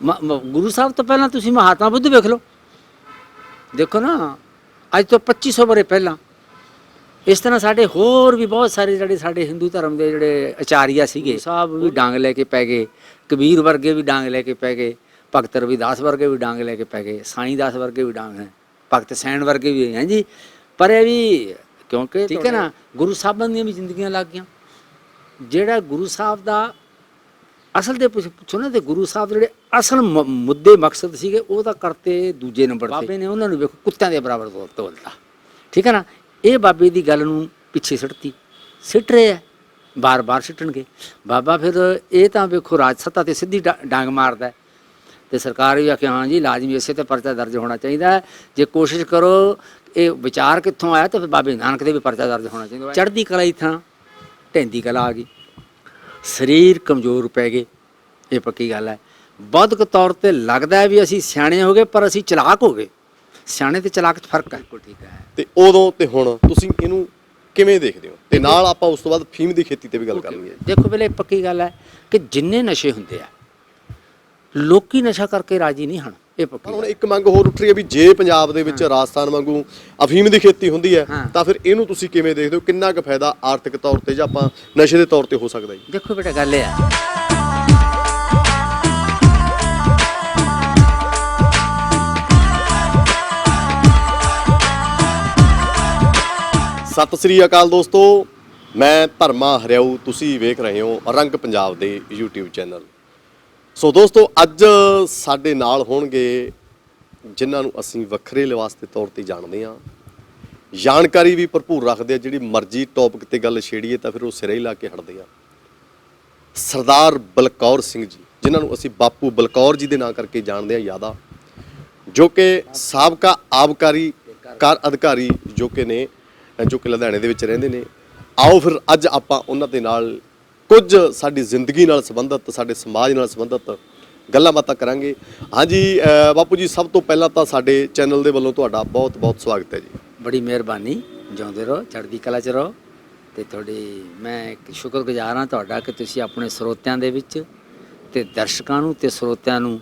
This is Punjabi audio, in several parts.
ਗੁਰੂ ਸਾਹਿਬ ਤੋਂ ਪਹਿਲਾਂ ਤੁਸੀਂ ਮਹਾਤਮਾ ਬੁੱਧ ਵੇਖ ਲਓ, ਦੇਖੋ ਨਾ ਅੱਜ ਤੋਂ 2500 ਵਰੇ ਪਹਿਲਾਂ। ਇਸ ਤਰ੍ਹਾਂ ਸਾਡੇ ਹੋਰ ਵੀ ਬਹੁਤ ਸਾਰੇ ਜਿਹੜੇ ਸਾਡੇ ਹਿੰਦੂ ਧਰਮ ਦੇ ਜਿਹੜੇ ਆਚਾਰੀਆ ਸੀਗੇ, ਸਾਹਿਬ ਵੀ ਡਾਂਗ ਲੈ ਕੇ ਪੈ ਗਏ, ਕਬੀਰ ਵਰਗੇ ਵੀ ਡਾਂਗ ਲੈ ਕੇ ਪੈ ਗਏ, ਭਗਤ ਰਵਿਦਾਸ ਵਰਗੇ ਵੀ ਡਾਂਗ ਲੈ ਕੇ ਪੈ ਗਏ, ਸਾਈਂ ਦਾਸ ਵਰਗੇ ਵੀ ਡਾਂਗ ਹੈ, ਭਗਤ ਸੈਣ ਵਰਗੇ ਵੀ ਹੈ ਜੀ। ਪਰ ਇਹ ਵੀ ਕਿਉਂਕਿ ਠੀਕ ਹੈ ਨਾ, ਗੁਰੂ ਸਾਹਿਬਾਂ ਦੀਆਂ ਵੀ ਜ਼ਿੰਦਗੀਆਂ ਲੱਗ ਗਈਆਂ। ਜਿਹੜਾ ਗੁਰੂ ਸਾਹਿਬ ਦਾ ਅਸਲ ਦੇ ਪੁੱਛੋ ਨਾ, ਤੇ ਗੁਰੂ ਸਾਹਿਬ ਜਿਹੜੇ ਅਸਲ ਮੁੱਦੇ ਮਕਸਦ ਸੀਗੇ ਉਹ ਤਾਂ ਕਰਤੇ ਦੂਜੇ ਨੰਬਰ ਤੇ। ਬਾਬੇ ਨੇ ਉਹਨਾਂ ਨੂੰ ਵੇਖੋ ਕੁੱਤਿਆਂ ਦੇ ਬਰਾਬਰ ਤੋਲਤਾ, ਠੀਕ ਹੈ ਨਾ। ਇਹ ਬਾਬੇ ਦੀ ਗੱਲ ਨੂੰ ਪਿੱਛੇ ਸਿੱਟਤੀ, ਸਿੱਟ ਰਹੇ ਆ, ਬਾਰ-ਬਾਰ ਸਿੱਟਣਗੇ। ਬਾਬਾ ਫਿਰ ਇਹ ਤਾਂ ਵੇਖੋ ਰਾਜ ਸੱਤਾ ਤੇ ਸਿੱਧੀ ਡਾਂਗ ਮਾਰਦਾ, ਤੇ ਸਰਕਾਰ ਵੀ ਆਖਿਆ ਹਾਂ ਜੀ ਲਾਜ਼ਮੀ ਇਸੇ ਤੇ ਪਰਚਾ ਦਰਜ ਹੋਣਾ ਚਾਹੀਦਾ। ਜੇ ਕੋਸ਼ਿਸ਼ ਕਰੋ ਇਹ ਵਿਚਾਰ ਕਿੱਥੋਂ ਆਇਆ, ਤਾਂ ਫਿਰ ਬਾਬੇ ਨਾਨਕ ਦੇ ਵੀ ਪਰਚਾ ਦਰਜ ਹੋਣਾ ਚਾਹੀਦਾ। ਚੜ੍ਹਦੀ ਕਲਾ ਹੀ ਥਾਂ ਢਹਿੰਦੀ ਕਲਾ ਆ ਗਈ, ਸਰੀਰ ਕਮਜ਼ੋਰ ਪੈ ਗਏ, ਇਹ ਪੱਕੀ ਗੱਲ ਹੈ। ਬੌਧਿਕ ਤੌਰ ਤੇ ਲੱਗਦਾ ਵੀ ਅਸੀਂ ਸਿਆਣੇ ਹੋ ਗਏ, ਪਰ ਅਸੀਂ ਚਲਾਕ ਹੋ ਗਏ। ਸਿਆਣੇ ਤੇ ਚਲਾਕ 'ਚ ਫਰਕ ਹੈ। ਠੀਕ ਹੈ। ਤੇ ਉਦੋਂ ਤੇ ਹੁਣ ਤੁਸੀਂ ਇਹਨੂੰ ਕਿਵੇਂ ਦੇਖਦੇ ਹੋ? ਤੇ ਨਾਲ ਆਪਾਂ ਉਸ ਤੋਂ ਬਾਅਦ ਫੀਮ ਦੀ ਖੇਤੀ ਤੇ ਵੀ ਗੱਲ ਕਰਨੀ ਹੈ। ਦੇਖੋ ਪਹਿਲੇ ਪੱਕੀ ਗੱਲ ਹੈ ਕਿ ਜਿੰਨੇ ਨਸ਼ੇ ਹੁੰਦੇ ਆ, ਲੋਕੀ ਨਸ਼ਾ ਕਰਕੇ ਰਾਜੀ ਨਹੀਂ ਹਨ, ਇਹ ਪੱਕੀ। ਹੁਣ ਇੱਕ ਮੰਗ ਹੋਰ ਉੱਠ ਰਹੀ ਹੈ ਵੀ ਜੇ ਪੰਜਾਬ ਦੇ ਵਿੱਚ ਰਾਜਸਥਾਨ ਵਾਂਗੂ ਅਫੀਮ ਦੀ ਖੇਤੀ ਹੁੰਦੀ ਹੈ ਤਾਂ ਫਿਰ ਇਹਨੂੰ ਤੁਸੀਂ ਕਿਵੇਂ ਦੇਖਦੇ ਹੋ? ਕਿੰਨਾ ਕੁ ਫਾਇਦਾ ਆਰਥਿਕ ਤੌਰ ਤੇ ਜਾਂ ਆਪਾਂ ਨਸ਼ੇ ਦੇ ਤੌਰ ਤੇ ਹੋ ਸਕਦਾ ਜੀ? ਦੇਖੋ ਬੇਟਾ ਗੱਲ ਇਹ ਹੈ, ਸਤਿ ਸ੍ਰੀ ਅਕਾਲ ਦੋਸਤੋ, ਮੈਂ ਧਰਮਾ ਹਰਿਆਊ, ਤੁਸੀਂ ਵੇਖ ਰਹੇ ਹੋ ਰੰਗ ਪੰਜਾਬ ਦੇ YouTube ਚੈਨਲ। ਸੋ ਦੋਸਤੋ, ਅੱਜ ਸਾਡੇ ਨਾਲ ਹੋਣਗੇ ਜਿਨ੍ਹਾਂ ਨੂੰ ਅਸੀਂ ਵੱਖਰੇ ਲਿਬਾਸ ਦੇ ਤੌਰ ਤੇ ਜਾਣਦੇ ਹਾਂ, ਜਾਣਕਾਰੀ ਵੀ ਭਰਪੂਰ ਰੱਖਦੇ ਆ। ਜਿਹੜੀ ਮਰਜ਼ੀ ਟੌਪਿਕ ਤੇ ਗੱਲ ਛੇੜੀਏ ਤਾਂ ਫਿਰ ਉਹ ਸਿਰੇ ਹੀ ਲਾ ਕੇ ਹਟਦੇ ਆ। ਸਰਦਾਰ ਬਲਕੌਰ ਸਿੰਘ ਜੀ, ਜਿਨ੍ਹਾਂ ਨੂੰ ਅਸੀਂ ਬਾਪੂ ਬਲਕੌਰ ਜੀ ਦੇ ਨਾਂ ਕਰਕੇ ਜਾਣਦੇ ਹਾਂ ਜ਼ਿਆਦਾ, ਜੋ ਕਿ ਸਾਬਕਾ ਆਬਕਾਰੀ ਕਾਰ ਅਧਿਕਾਰੀ ਜੋ ਕਿ ਲੁਧਿਆਣੇ ਦੇ ਵਿੱਚ ਰਹਿੰਦੇ ਨੇ। ਆਓ ਫਿਰ ਅੱਜ ਆਪਾਂ ਉਹਨਾਂ ਦੇ ਨਾਲ ਕੁਝ ਸਾਡੀ ਜ਼ਿੰਦਗੀ ਨਾਲ ਸੰਬੰਧਿਤ, ਸਾਡੇ ਸਮਾਜ ਨਾਲ ਸੰਬੰਧਿਤ ਗੱਲਾਂ ਬਾਤਾਂ ਕਰਾਂਗੇ। ਹਾਂਜੀ ਬਾਪੂ ਜੀ, ਸਭ ਤੋਂ ਪਹਿਲਾਂ ਤਾਂ ਸਾਡੇ ਚੈਨਲ ਦੇ ਵੱਲੋਂ ਤੁਹਾਡਾ ਬਹੁਤ ਬਹੁਤ ਸਵਾਗਤ ਹੈ ਜੀ। ਬੜੀ ਮਿਹਰਬਾਨੀ, ਜਿਉਂਦੇ ਰਹੋ, ਚੜ੍ਹਦੀ ਕਲਾ 'ਚ ਰਹੋ। ਤੇ ਤੁਹਾਡੀ ਮੈਂ ਸ਼ੁਕਰਗੁਜ਼ਾਰ ਹਾਂ ਤੁਹਾਡਾ ਕਿ ਤੁਸੀਂ ਆਪਣੇ ਸਰੋਤਿਆਂ ਦੇ ਵਿੱਚ ਤੇ ਦਰਸ਼ਕਾਂ ਨੂੰ ਤੇ ਸਰੋਤਿਆਂ ਨੂੰ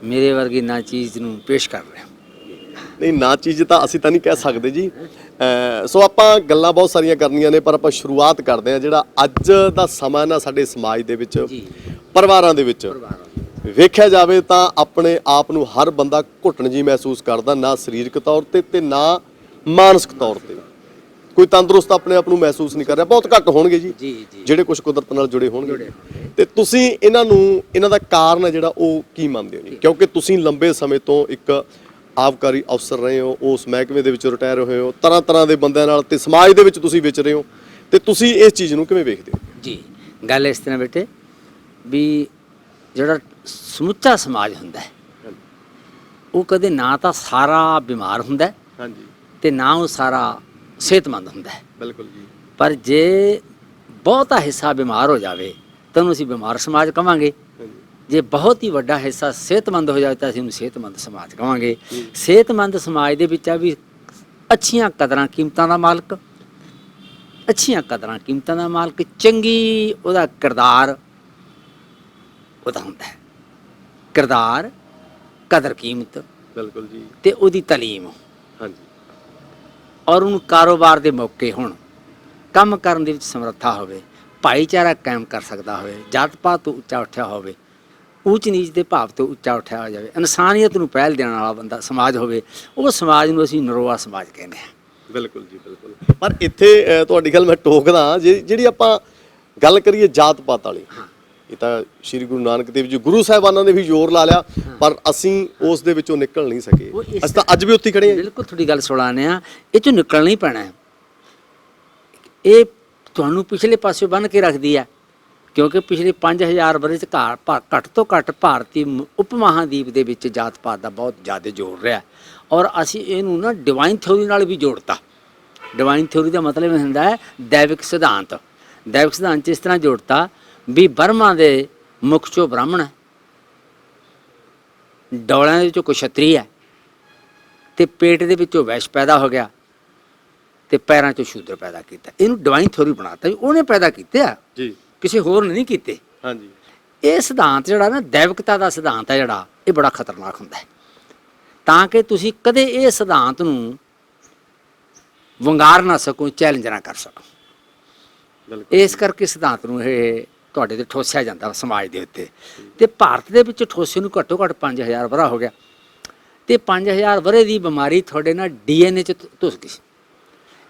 ਮੇਰੇ ਵਰਗੀ ਨਾ ਚੀਜ਼ ਨੂੰ ਪੇਸ਼ ਕਰ ਰਹੇ ਹੋ। ਨਹੀਂ, ਨਾ ਚੀਜ਼ ਤਾਂ ਅਸੀਂ ਤਾਂ ਨਹੀਂ ਕਹਿ ਸਕਦੇ ਜੀ। ਸੋ ਆਪਾਂ ਗੱਲਾਂ ਬਹੁਤ ਸਾਰੀਆਂ ਕਰਨੀਆਂ ਨੇ, ਪਰ ਆਪਾਂ ਸ਼ੁਰੂਆਤ ਕਰਦੇ ਹਾਂ। ਜਿਹੜਾ ਅੱਜ ਦਾ ਸਮਾਂ ਨਾ ਸਾਡੇ ਸਮਾਜ ਦੇ ਵਿੱਚ, ਪਰਿਵਾਰਾਂ ਦੇ ਵਿੱਚ ਵੇਖਿਆ ਜਾਵੇ ਤਾਂ ਆਪਣੇ ਆਪ ਨੂੰ ਹਰ ਬੰਦਾ ਘੁੱਟਣ ਜੀ ਮਹਿਸੂਸ ਕਰਦਾ, ਨਾ ਸਰੀਰਕ ਤੌਰ ਤੇ ਨਾ ਮਾਨਸਿਕ ਤੌਰ ਤੇ। ਕੋਈ ਤੰਦਰੁਸਤ ਆਪਣੇ ਆਪ ਨੂੰ ਮਹਿਸੂਸ ਨਹੀਂ ਕਰ ਰਿਹਾ। ਬਹੁਤ ਘੱਟ ਹੋਣਗੇ ਜੀ ਜਿਹੜੇ ਕੁਝ ਕੁਦਰਤ ਨਾਲ ਜੁੜੇ ਹੋਣਗੇ। ਤੇ ਤੁਸੀਂ ਇਹਨਾਂ ਦਾ ਕਾਰਨ ਹੈ ਜਿਹੜਾ ਉਹ ਕੀ ਮੰਨਦੇ ਹੋ ਜੀ? ਕਿਉਂਕਿ ਤੁਸੀਂ ਲੰਬੇ ਸਮੇਂ ਤੋਂ ਇੱਕ ਆਬਕਾਰੀ ਅਫਸਰ ਰਹੇ ਹੋ, ਉਸ ਮਹਿਕਮੇ ਦੇ ਵਿੱਚ ਰਿਟਾਇਰ ਹੋਏ ਹੋ, ਤਰ੍ਹਾਂ ਤਰ੍ਹਾਂ ਦੇ ਬੰਦਿਆਂ ਨਾਲ ਤੇ ਸਮਾਜ ਦੇ ਵਿੱਚ ਤੁਸੀਂ ਵਿਚ ਰਹੇ ਹੋ, ਤੇ ਤੁਸੀਂ ਇਸ ਚੀਜ਼ ਨੂੰ ਕਿਵੇਂ ਵੇਖਦੇ ਹੋ ਜੀ? ਗੱਲ ਇਸ ਤਰ੍ਹਾਂ ਬੇਟੇ ਵੀ ਜਿਹੜਾ ਸਮੁੱਚਾ ਸਮਾਜ ਹੁੰਦਾ ਹੈ ਉਹ ਕਦੇ ਨਾ ਤਾਂ ਸਾਰਾ ਬਿਮਾਰ ਹੁੰਦਾ ਹਾਂਜੀ, ਤੇ ਨਾ ਉਹ ਸਾਰਾ ਸਿਹਤਮੰਦ ਹੁੰਦਾ ਹੈ। ਬਿਲਕੁਲ ਜੀ। ਪਰ ਜੇ ਬਹੁਤਾ ਹਿੱਸਾ ਬਿਮਾਰ ਹੋ ਜਾਵੇ ਤਾਂ ਉਹਨੂੰ ਅਸੀਂ ਬਿਮਾਰ ਸਮਾਜ ਕਹਾਂਗੇ। ਜੇ ਬਹੁਤ ਹੀ ਵੱਡਾ ਹਿੱਸਾ ਸਿਹਤਮੰਦ ਹੋ ਜਾਵੇ ਤਾਂ ਅਸੀਂ ਉਹਨੂੰ ਸਿਹਤਮੰਦ ਸਮਾਜ ਕਹਾਂਗੇ। ਸਿਹਤਮੰਦ ਸਮਾਜ ਦੇ ਵਿੱਚ ਆ ਵੀ ਅੱਛੀਆਂ ਕਦਰਾਂ ਕੀਮਤਾਂ ਦਾ ਮਾਲਕ, ਅੱਛੀਆਂ ਕਦਰਾਂ ਕੀਮਤਾਂ ਦਾ ਮਾਲਕ, ਚੰਗੀ ਉਹਦਾ ਕਿਰਦਾਰ ਉਹਦਾ ਹੁੰਦਾ ਹੈ। ਕਿਰਦਾਰ, ਕਦਰ ਕੀਮਤ, ਬਿਲਕੁਲ ਜੀ, ਤੇ ਉਹਦੀ ਤਾਲੀਮ, ਹਾਂਜੀ, ਔਰ ਉਹਨੂੰ ਕਾਰੋਬਾਰ ਦੇ ਮੌਕੇ ਹੋਣ, ਕੰਮ ਕਰਨ ਦੇ ਵਿੱਚ ਸਮਰੱਥਾ ਹੋਵੇ, ਭਾਈਚਾਰਾ ਕਾਇਮ ਕਰ ਸਕਦਾ ਹੋਵੇ, ਜਾਤ ਪਾਤ ਤੋਂ ਉੱਚਾ ਉੱਠਿਆ ਹੋਵੇ, ਊਚ ਨੀਚ ਦੇ ਭਾਵ ਤੋਂ ਉੱਚਾ ਉੱਠਿਆ ਹੋ ਜਾਵੇ, ਇਨਸਾਨੀਅਤ ਨੂੰ ਪਹਿਲ ਦੇਣ ਵਾਲਾ ਬੰਦਾ ਸਮਾਜ ਹੋਵੇ, ਉਹ ਸਮਾਜ ਨੂੰ ਅਸੀਂ ਨਰੋਆ ਸਮਾਜ ਕਹਿੰਦੇ ਹਾਂ। ਬਿਲਕੁਲ ਜੀ, ਬਿਲਕੁਲ। ਪਰ ਇੱਥੇ ਤੁਹਾਡੀ ਗੱਲ ਮੈਂ ਟੋਕਦਾ, ਜਿਹੜੀ ਆਪਾਂ ਗੱਲ ਕਰੀਏ ਜਾਤ ਪਾਤ ਵਾਲੀ, ਇਹ ਤਾਂ ਸ਼੍ਰੀ ਗੁਰੂ ਨਾਨਕ ਦੇਵ ਜੀ, ਗੁਰੂ ਸਾਹਿਬਾਨਾਂ ਨੇ ਵੀ ਜ਼ੋਰ ਲਾ ਲਿਆ, ਪਰ ਅਸੀਂ ਉਸ ਦੇ ਵਿੱਚੋਂ ਨਿਕਲ ਨਹੀਂ ਸਕੇ। ਅਸੀਂ ਤਾਂ ਅੱਜ ਵੀ ਉੱਥੇ ਖੜੇ ਹਾਂ। ਬਿਲਕੁਲ ਤੁਹਾਡੀ ਗੱਲ ਸੁਣਾਉਂਦੇ ਹਾਂ, ਇਹ 'ਚੋਂ ਨਿਕਲਣਾ ਹੀ ਪੈਣਾ ਹੈ। ਇਹ ਤੁਹਾਨੂੰ ਪਿਛਲੇ ਪਾਸੇ ਬੰਨ੍ਹ ਕੇ ਰੱਖਦੀ ਹੈ, ਕਿਉਂਕਿ ਪਿਛਲੇ 5000 ਵਰ੍ਹੇ 'ਚ ਘੱਟ ਤੋਂ ਘੱਟ ਭਾਰਤੀ ਉਪ ਮਹਾਂਦੀਪ ਦੇ ਵਿੱਚ ਜਾਤ ਪਾਤ ਦਾ ਬਹੁਤ ਜ਼ਿਆਦਾ ਜ਼ੋਰ ਰਿਹਾ, ਔਰ ਅਸੀਂ ਇਹਨੂੰ ਨਾ ਡਿਵਾਈਨ ਥਿਊਰੀ ਨਾਲ ਵੀ ਜੋੜਤਾ। ਡਿਵਾਈਨ ਥਿਊਰੀ ਦਾ ਮਤਲਬ ਇਹ ਹੁੰਦਾ ਹੈ ਦੈਵਿਕ ਸਿਧਾਂਤ। ਦੈਵਿਕ ਸਿਧਾਂਤ 'ਚ ਇਸ ਤਰ੍ਹਾਂ ਜੋੜਤਾ ਵੀ ਬਰਮਾ ਦੇ ਮੁੱਖ 'ਚੋਂ ਬ੍ਰਾਹਮਣ ਹੈ, ਡੌਲਿਆਂ ਦੇ ਵਿੱਚੋਂ ਕੋਈ ਛਤਰੀ ਹੈ, ਤੇ ਪੇਟ ਦੇ ਵਿੱਚੋਂ ਵੈਸ਼ ਪੈਦਾ ਹੋ ਗਿਆ, ਤੇ ਪੈਰਾਂ 'ਚੋਂ ਸ਼ੂਦਰ ਪੈਦਾ ਕੀਤਾ। ਇਹਨੂੰ ਡਿਵਾਈਨ ਥਿਊਰੀ ਬਣਾਤਾ ਵੀ ਉਹਨੇ ਪੈਦਾ ਕੀਤੇ ਆ ਜੀ, ਕਿਸੇ ਹੋਰ ਨੇ ਨਹੀਂ ਕੀਤੇ। ਹਾਂਜੀ, ਇਹ ਸਿਧਾਂਤ ਜਿਹੜਾ ਨਾ ਦੈਵਿਕਤਾ ਦਾ ਸਿਧਾਂਤ ਹੈ ਜਿਹੜਾ, ਇਹ ਬੜਾ ਖਤਰਨਾਕ ਹੁੰਦਾ ਹੈ, ਤਾਂ ਕਿ ਤੁਸੀਂ ਕਦੇ ਇਹ ਸਿਧਾਂਤ ਨੂੰ ਵੰਗਾਰ ਨਾ ਸਕੋ, ਚੈਲੰਜ ਨਾ ਕਰ ਸਕੋ। ਇਸ ਕਰਕੇ ਸਿਧਾਂਤ ਨੂੰ ਇਹ ਤੁਹਾਡੇ ਤੇ ਠੋਸਿਆ ਜਾਂਦਾ ਸਮਾਜ ਦੇ ਉੱਤੇ। ਤੇ ਭਾਰਤ ਦੇ ਵਿੱਚ ਠੋਸੇ ਨੂੰ ਘੱਟੋ ਘੱਟ 5000 ਵਰ੍ਹਾ ਹੋ ਗਿਆ, ਤੇ 5000 ਵਰ੍ਹੇ ਦੀ ਬਿਮਾਰੀ ਤੁਹਾਡੇ ਨਾਲ DNA 'ਚ ਧੁਸ ਗਈ।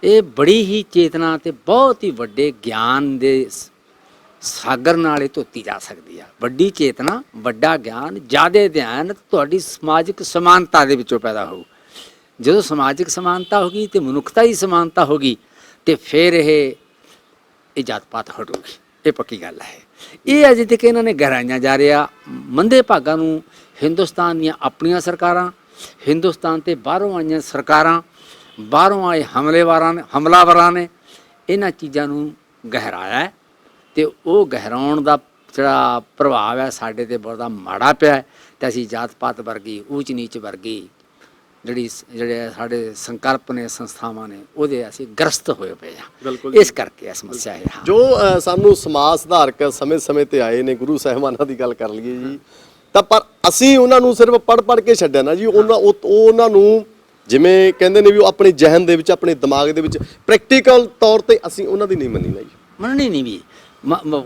ਇਹ ਬੜੀ ਹੀ ਚੇਤਨਾ ਤੇ ਬਹੁਤ ਹੀ ਵੱਡੇ ਗਿਆਨ ਦੇ ਸਾਗਰ ਨਾਲ ਇਹ ਧੋਤੀ ਜਾ ਸਕਦੀ ਆ। ਵੱਡੀ ਚੇਤਨਾ, ਵੱਡਾ ਗਿਆਨ, ਜ਼ਿਆਦਾ ਧਿਆਨ ਤੁਹਾਡੀ ਸਮਾਜਿਕ ਸਮਾਨਤਾ ਦੇ ਵਿੱਚੋਂ ਪੈਦਾ ਹੋਊ। ਜਦੋਂ ਸਮਾਜਿਕ ਸਮਾਨਤਾ ਹੋ ਗਈ ਤੇ ਮਨੁੱਖਤਾ ਹੀ ਸਮਾਨਤਾ ਹੋ ਗਈ, ਤੇ ਫਿਰ ਇਹ ਜਾਤ ਪਾਤ ਹਟੂਗੀ। ਇਹ ਪੱਕੀ ਗੱਲ ਹੈ। ਇਹ ਅਜੇ ਤੱਕ ਇਹਨਾਂ ਨੇ ਗਹਿਰਾਈਆਂ ਜਾ ਰਿਹਾ। ਮੰਦੇ ਭਾਗਾਂ ਨੂੰ ਹਿੰਦੁਸਤਾਨ ਦੀਆਂ ਆਪਣੀਆਂ ਸਰਕਾਰਾਂ, ਹਿੰਦੁਸਤਾਨ ਤੇ ਬਾਹਰੋਂ ਆਈਆਂ ਸਰਕਾਰਾਂ, ਬਾਹਰੋਂ ਆਏ ਹਮਲਾਵਰਾਂ ਨੇ ਇਹਨਾਂ ਚੀਜ਼ਾਂ ਨੂੰ ਗਹਿਰਾਇਆ ਹੈ, ਤੇ ਉਹ ਗਹਿਰਾਉਣ ਦਾ ਜਿਹੜਾ ਪ੍ਰਭਾਵ ਹੈ ਸਾਡੇ ਤੇ ਬਹੁਤ ਮਾੜਾ ਪਿਆ ਹੈ। ਤੇ ਅਸੀਂ ਜਾਤ ਪਾਤ ਵਰਗੀ, ਊਚ ਨੀਚ ਵਰਗੀ ਜਿਹੜੇ ਸਾਡੇ ਸੰਕਲਪ ਨੇ, ਸੰਸਥਾਵਾਂ ਨੇ, ਉਹਦੇ ਅਸੀਂ ਗ੍ਰਸਤ ਹੋਏ ਪਏ ਆ। ਇਸ ਕਰਕੇ ਇਹ ਸਮੱਸਿਆ ਹੈ। ਜੋ ਸਾਨੂੰ ਸਮਾਜ ਸੁਧਾਰਕ ਸਮੇਂ-ਸਮੇਂ ਤੇ ਆਏ ਨੇ, ਗੁਰੂ ਸਾਹਿਬਾਨਾਂ ਦੀ ਗੱਲ ਕਰ ਲਈਏ ਜੀ, ਤਾਂ ਪਰ ਅਸੀਂ ਉਹਨਾਂ ਨੂੰ ਸਿਰਫ ਪੜ੍ਹ ਕੇ ਛੱਡਿਆ ਨਾ ਜੀ। ਉਹਨਾਂ ਨੂੰ ਜਿਵੇਂ ਕਹਿੰਦੇ ਨੇ ਵੀ ਉਹ ਆਪਣੇ ਜ਼ਿਹਨ ਦੇ ਵਿੱਚ, ਆਪਣੇ ਦਿਮਾਗ ਦੇ ਵਿੱਚ ਪ੍ਰੈਕਟੀਕਲ ਤੌਰ ਤੇ ਅਸੀਂ ਉਹਨਾਂ ਦੀ ਨਹੀਂ ਮੰਨੀ ਨਾ ਜੀ। ਮੰਨਣੀ ਨਹੀਂ ਵੀ।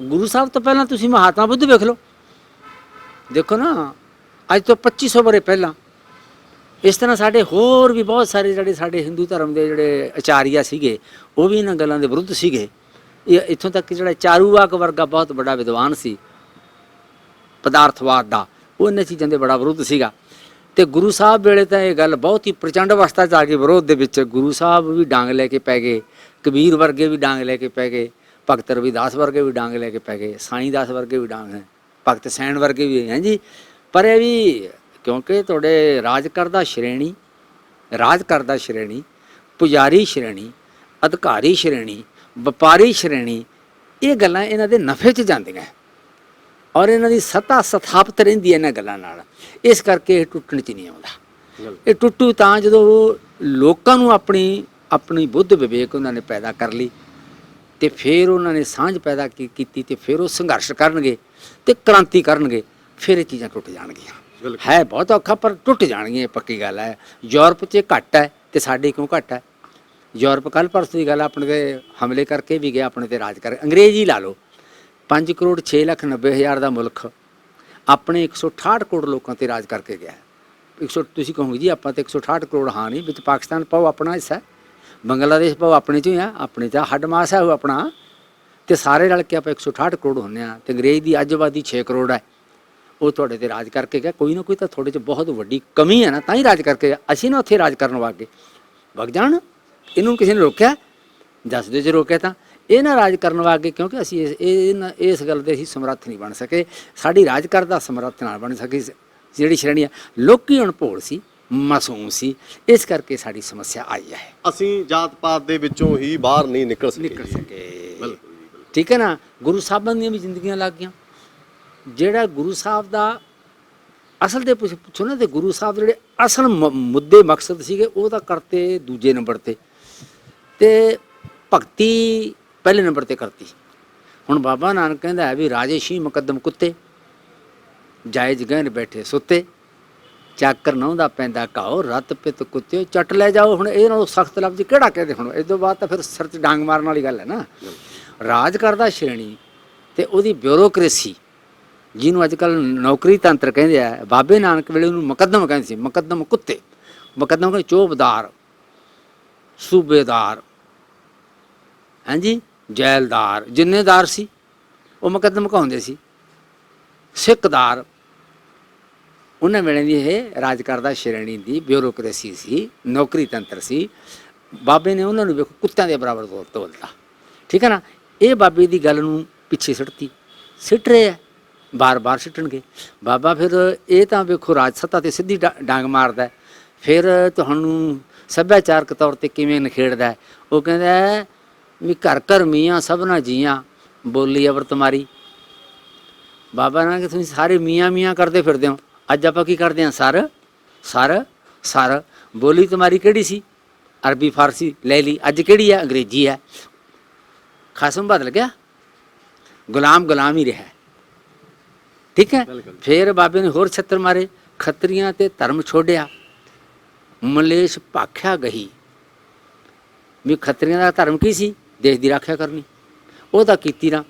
ਗੁਰੂ ਸਾਹਿਬ ਤੋਂ ਪਹਿਲਾਂ ਤੁਸੀਂ ਮਹਾਤਮਾ ਬੁੱਧ ਵੇਖ ਲਓ। ਦੇਖੋ ਨਾ, ਅੱਜ ਤੋਂ 2500 ਵਰ੍ਹੇ ਪਹਿਲਾਂ ਇਸ ਤਰ੍ਹਾਂ ਸਾਡੇ ਹੋਰ ਵੀ ਬਹੁਤ ਸਾਰੇ ਜਿਹੜੇ ਸਾਡੇ ਹਿੰਦੂ ਧਰਮ ਦੇ ਜਿਹੜੇ ਆਚਾਰੀਆ ਸੀਗੇ, ਉਹ ਵੀ ਇਹਨਾਂ ਗੱਲਾਂ ਦੇ ਵਿਰੁੱਧ ਸੀਗੇ। ਇਹ ਇੱਥੋਂ ਤੱਕ ਜਿਹੜਾ ਚਾਰੂਵਾਕ ਵਰਗਾ ਬਹੁਤ ਵੱਡਾ ਵਿਦਵਾਨ ਸੀ ਪਦਾਰਥਵਾਦ ਦਾ, ਉਹ ਇਹਨਾਂ ਚੀਜ਼ਾਂ ਦੇ ਬੜਾ ਵਿਰੁੱਧ ਸੀਗਾ। ਤੇ ਗੁਰੂ ਸਾਹਿਬ ਵੇਲੇ ਤਾਂ ਇਹ ਗੱਲ ਬਹੁਤ ਹੀ ਪ੍ਰਚੰਡ ਅਵਸਥਾ 'ਚ ਆ ਗਈ ਵਿਰੋਧ ਦੇ ਵਿੱਚ। ਗੁਰੂ ਸਾਹਿਬ ਵੀ ਡਾਂਗ ਲੈ ਕੇ ਪੈ ਗਏ, ਕਬੀਰ ਵਰਗੇ ਵੀ ਡਾਂਗ ਲੈ ਕੇ ਪੈ ਗਏ, ਭਗਤ ਰਵਿਦਾਸ ਵਰਗੇ ਵੀ ਡਾਂਗ ਲੈ ਕੇ ਪੈ ਗਏ, ਸਾਈਂ ਦਾਸ ਵਰਗੇ ਵੀ ਡਾਂਗ ਹੈ, ਭਗਤ ਸੈਣ ਵਰਗੇ ਵੀ ਹੈ ਜੀ। ਪਰ ਇਹ ਵੀ ਕਿਉਂਕਿ ਤੁਹਾਡੇ ਰਾਜ ਕਰਦਾ ਸ਼੍ਰੇਣੀ, ਪੁਜਾਰੀ ਸ਼੍ਰੇਣੀ, ਅਧਿਕਾਰੀ ਸ਼੍ਰੇਣੀ, ਵਪਾਰੀ ਸ਼੍ਰੇਣੀ, ਇਹ ਗੱਲਾਂ ਇਹਨਾਂ ਦੇ ਨਫੇ 'ਚ ਜਾਂਦੀਆਂ ਔਰ ਇਹਨਾਂ ਦੀ ਸੱਤਾ ਸਥਾਪਿਤ ਰਹਿੰਦੀ ਹੈ ਇਹਨਾਂ ਗੱਲਾਂ ਨਾਲ। ਇਸ ਕਰਕੇ ਇਹ ਟੁੱਟਣ 'ਚ ਨਹੀਂ ਆਉਂਦਾ। ਇਹ ਟੁੱਟੂ ਤਾਂ ਜਦੋਂ ਲੋਕਾਂ ਨੂੰ ਆਪਣੀ ਬੁੱਧ ਵਿਵੇਕ ਉਹਨਾਂ ਨੇ ਪੈਦਾ ਕਰ ਲਈ, ਤੇ ਫਿਰ ਉਹਨਾਂ ਨੇ ਸਾਂਝ ਪੈਦਾ ਕੀਤੀ, ਤੇ ਫਿਰ ਉਹ ਸੰਘਰਸ਼ ਕਰਨਗੇ ਤੇ ਕ੍ਰਾਂਤੀ ਕਰਨਗੇ, ਫਿਰ ਇਹ ਚੀਜ਼ਾਂ ਟੁੱਟ ਜਾਣਗੀਆਂ। ਹੈ ਬਹੁਤ ਔਖਾ, ਪਰ ਟੁੱਟ ਜਾਣਗੀਆਂ, ਪੱਕੀ ਗੱਲ ਹੈ। ਯੂਰਪ 'ਚ ਘੱਟ ਹੈ ਤੇ ਸਾਡੇ ਕਿਉਂ ਘੱਟ ਹੈ? ਯੂਰਪ ਕੱਲ੍ਹ ਪਰਸੋਂ ਦੀ ਗੱਲ ਆਪਣੇ 'ਤੇ ਹਮਲੇ ਕਰਕੇ ਵੀ ਗਿਆ, ਆਪਣੇ 'ਤੇ ਰਾਜ ਕਰ। ਅੰਗਰੇਜ਼ ਹੀ ਲਾ ਲਓ, 5 ਕਰੋੜ 6 ਲੱਖ 90 ਹਜ਼ਾਰ ਦਾ ਮੁਲਕ ਆਪਣੇ 168 ਕਰੋੜ ਲੋਕਾਂ 'ਤੇ ਰਾਜ ਕਰਕੇ ਗਿਆ। ਤੁਸੀਂ ਕਹੋਗੇ ਜੀ ਆਪਾਂ ਤਾਂ 168 ਕਰੋੜ ਹਾਂ ਨਹੀਂ, ਵਿੱਚ ਪਾਕਿਸਤਾਨ ਪਾਓ ਆਪਣਾ ਹਿੱਸਾ, ਬੰਗਲਾਦੇਸ਼ ਪਾਓ ਆਪਣੇ 'ਚੋਂ ਹੀ ਆ, ਆਪਣੇ 'ਚ ਹੱਡ ਮਾਸ ਹੈ ਉਹ ਆਪਣਾ, ਤੇ ਸਾਰੇ ਰਲ ਕੇ ਆਪਾਂ 168 ਕਰੋੜ ਹੁੰਦੇ ਹਾਂ। ਤੇ ਅੰਗਰੇਜ਼ ਦੀ ਅੱਜ ਆਬਾਦੀ 6 ਕਰੋੜ ਹੈ, ਉਹ ਤੁਹਾਡੇ 'ਤੇ ਰਾਜ ਕਰਕੇ ਗਿਆ। ਕੋਈ ਨਾ ਕੋਈ ਤਾਂ ਤੁਹਾਡੇ 'ਚ ਬਹੁਤ ਵੱਡੀ ਕਮੀ ਹੈ ਨਾ, ਤਾਂ ਹੀ ਰਾਜ ਕਰਕੇ ਗਿਆ। ਅਸੀਂ ਨਾ ਉੱਥੇ ਰਾਜ ਕਰਨ ਵਗ ਜਾਣ, ਇਹਨੂੰ ਕਿਸੇ ਨੇ ਰੋਕਿਆ? ਦੱਸ ਦਿਓ ਜੇ ਰੋਕਿਆ ਤਾਂ। ਇਹ ਨਾ ਰਾਜ ਕਰਨ ਵਾਗੇ, ਕਿਉਂਕਿ ਅਸੀਂ ਇਸ ਗੱਲ ਦੇ ਅਸੀਂ ਸਮਰੱਥ ਨਹੀਂ ਬਣ ਸਕੇ। ਸਾਡੀ ਰਾਜ ਕਰਦਾ ਸਮਰੱਥ ਨਾਲ ਬਣ ਸਕੀ ਜਿਹੜੀ ਸ਼੍ਰੇਣੀ ਆ। ਲੋਕੀ ਅਣਭੋਲ ਸੀ, ਮਾਸੂਮ ਸੀ, ਇਸ ਕਰਕੇ ਸਾਡੀ ਸਮੱਸਿਆ ਆਈ ਹੈ। ਅਸੀਂ ਜਾਤ ਪਾਤ ਦੇ ਵਿੱਚੋਂ ਹੀ ਬਾਹਰ ਨਹੀਂ ਨਿਕਲ ਸਕੇ। ਠੀਕ ਹੈ ਨਾ। ਗੁਰੂ ਸਾਹਿਬਾਂ ਦੀਆਂ ਵੀ ਜ਼ਿੰਦਗੀਆਂ ਲੱਗ ਗਈਆਂ। ਜਿਹੜਾ ਗੁਰੂ ਸਾਹਿਬ ਦਾ ਅਸਲ ਦੇ ਪੁੱਛੋ ਨਾ, ਤੇ ਗੁਰੂ ਸਾਹਿਬ ਜਿਹੜੇ ਅਸਲ ਮੁੱਦੇ ਮਕਸਦ ਸੀਗੇ ਉਹ ਤਾਂ ਕਰਤੇ ਦੂਜੇ ਨੰਬਰ 'ਤੇ, ਤੇ ਭਗਤੀ ਪਹਿਲੇ ਨੰਬਰ 'ਤੇ ਕਰਤੀ। ਹੁਣ ਬਾਬਾ ਨਾਨਕ ਕਹਿੰਦਾ ਹੈ ਵੀ ਰਾਜੇ ਸ਼ੀਂਹ ਮੁਕੱਦਮ ਕੁੱਤੇ, ਜਾਇਜ਼ ਗਹਿਣ ਬੈਠੇ ਸੁੱਤੇ, ਚਾਕਰ ਨਹੁੰਦਾ ਪੈਂਦਾ ਘਾਓ, ਰੱਤ ਪਿੱਤ ਕੁੱਤਿਓ ਚੱਟ ਲੈ ਜਾਓ। ਹੁਣ ਇਹ ਨਾਲੋਂ ਸਖਤ ਲਫ਼ਜ਼ ਕਿਹੜਾ ਕਹਿੰਦੇ? ਹੁਣ ਇਸ ਤੋਂ ਬਾਅਦ ਤਾਂ ਫਿਰ ਸਿਰ 'ਚ ਡਾਂਗ ਮਾਰਨ ਵਾਲੀ ਗੱਲ ਹੈ ਨਾ। ਰਾਜ ਕਰਦਾ ਸ਼੍ਰੇਣੀ ਤੇ ਉਹਦੀ ਬਿਊਰੋਕ੍ਰੇਸੀ, ਜਿਹਨੂੰ ਅੱਜ ਕੱਲ੍ਹ ਨੌਕਰੀ ਤੰਤਰ ਕਹਿੰਦੇ ਆ, ਬਾਬੇ ਨਾਨਕ ਵੇਲੇ ਉਹਨੂੰ ਮੁਕੱਦਮ ਕਹਿੰਦੇ ਸੀ। ਮੁਕੱਦਮ ਕੁੱਤੇ, ਮੁਕੱਦਮ ਕਹਿੰਦੇ ਚੌਬਦਾਰ, ਸੂਬੇਦਾਰ, ਹਾਂਜੀ, ਜੈਲਦਾਰ, ਜਿੰਨੇਦਾਰ ਸੀ ਉਹ ਮੁਕੱਦਮ ਕਹਾਉਂਦੇ ਸੀ। ਸਿੱਖਦਾਰ, ਉਹਨਾਂ ਵੇਲੇ ਦੀ ਇਹ ਰਾਜ ਕਰਦਾ ਸ਼੍ਰੇਣੀ ਦੀ ਬਿਊਰੋਕ੍ਰੇਸੀ ਸੀ, ਨੌਕਰੀ ਤੰਤਰ ਸੀ। ਬਾਬੇ ਨੇ ਉਹਨਾਂ ਨੂੰ ਵੇਖੋ ਕੁੱਤਿਆਂ ਦੇ ਬਰਾਬਰ ਤੋਲਤਾ। ਠੀਕ ਹੈ ਨਾ। ਇਹ ਬਾਬੇ ਦੀ ਗੱਲ ਨੂੰ ਪਿੱਛੇ ਸਿੱਟ ਰਹੇ ਆ, ਬਾਰ-ਬਾਰ ਸਿੱਟਣਗੇ। ਬਾਬਾ ਫਿਰ ਇਹ ਤਾਂ ਵੇਖੋ ਰਾਜ ਸੱਤਾ 'ਤੇ ਸਿੱਧੀ ਡਾਂਗ ਮਾਰਦਾ, ਫਿਰ ਤੁਹਾਨੂੰ ਸੱਭਿਆਚਾਰਕ ਤੌਰ 'ਤੇ ਕਿਵੇਂ ਨਿਖੇੜਦਾ। ਉਹ ਕਹਿੰਦਾ ਵੀ ਘਰ ਘਰ ਮੀਆਂ ਸਭਨਾ ਜੀਆਂ, ਬੋਲੀ ਅਵਰਤ ਮਾਰੀ। ਬਾਬਾ ਨਾਲ ਕਿ ਤੁਸੀਂ ਸਾਰੇ ਮੀਆਂ ਕਰਦੇ ਫਿਰਦੇ ਹੋ। ਅੱਜ ਆਪਾਂ ਕੀ ਕਰਦੇ ਹਾਂ? ਸਰ ਬੋਲੀ ਤੁਹਾਡੀ ਕਿਹੜੀ ਸੀ? ਅਰਬੀ ਫਾਰਸੀ ਲੈ ਲਈ। ਅੱਜ ਕਿਹੜੀ ਹੈ? ਅੰਗਰੇਜ਼ੀ ਹੈ। ਖਸਮ ਬਦਲ ਗਿਆ, ਗੁਲਾਮ ਹੀ ਰਿਹਾ। ਠੀਕ ਹੈ। ਬਿਲਕੁਲ। ਫਿਰ ਬਾਬੇ ਨੇ ਹੋਰ ਛੱਤਰ ਮਾਰੇ, ਖੱਤਰੀਆਂ ਤੇ ਧਰਮ ਛੋੜਿਆ, ਮਲੇਸ਼ ਭਾਖਿਆ ਗਹੀ। ਵੀ ਖੱਤਰੀਆਂ ਦਾ ਧਰਮ ਕੀ ਸੀ? ਦੇਸ਼ ਦੀ ਰੱਖਿਆ ਕਰਨੀ, ਉਹ ਤਾਂ ਕੀਤੀ ਨਾ।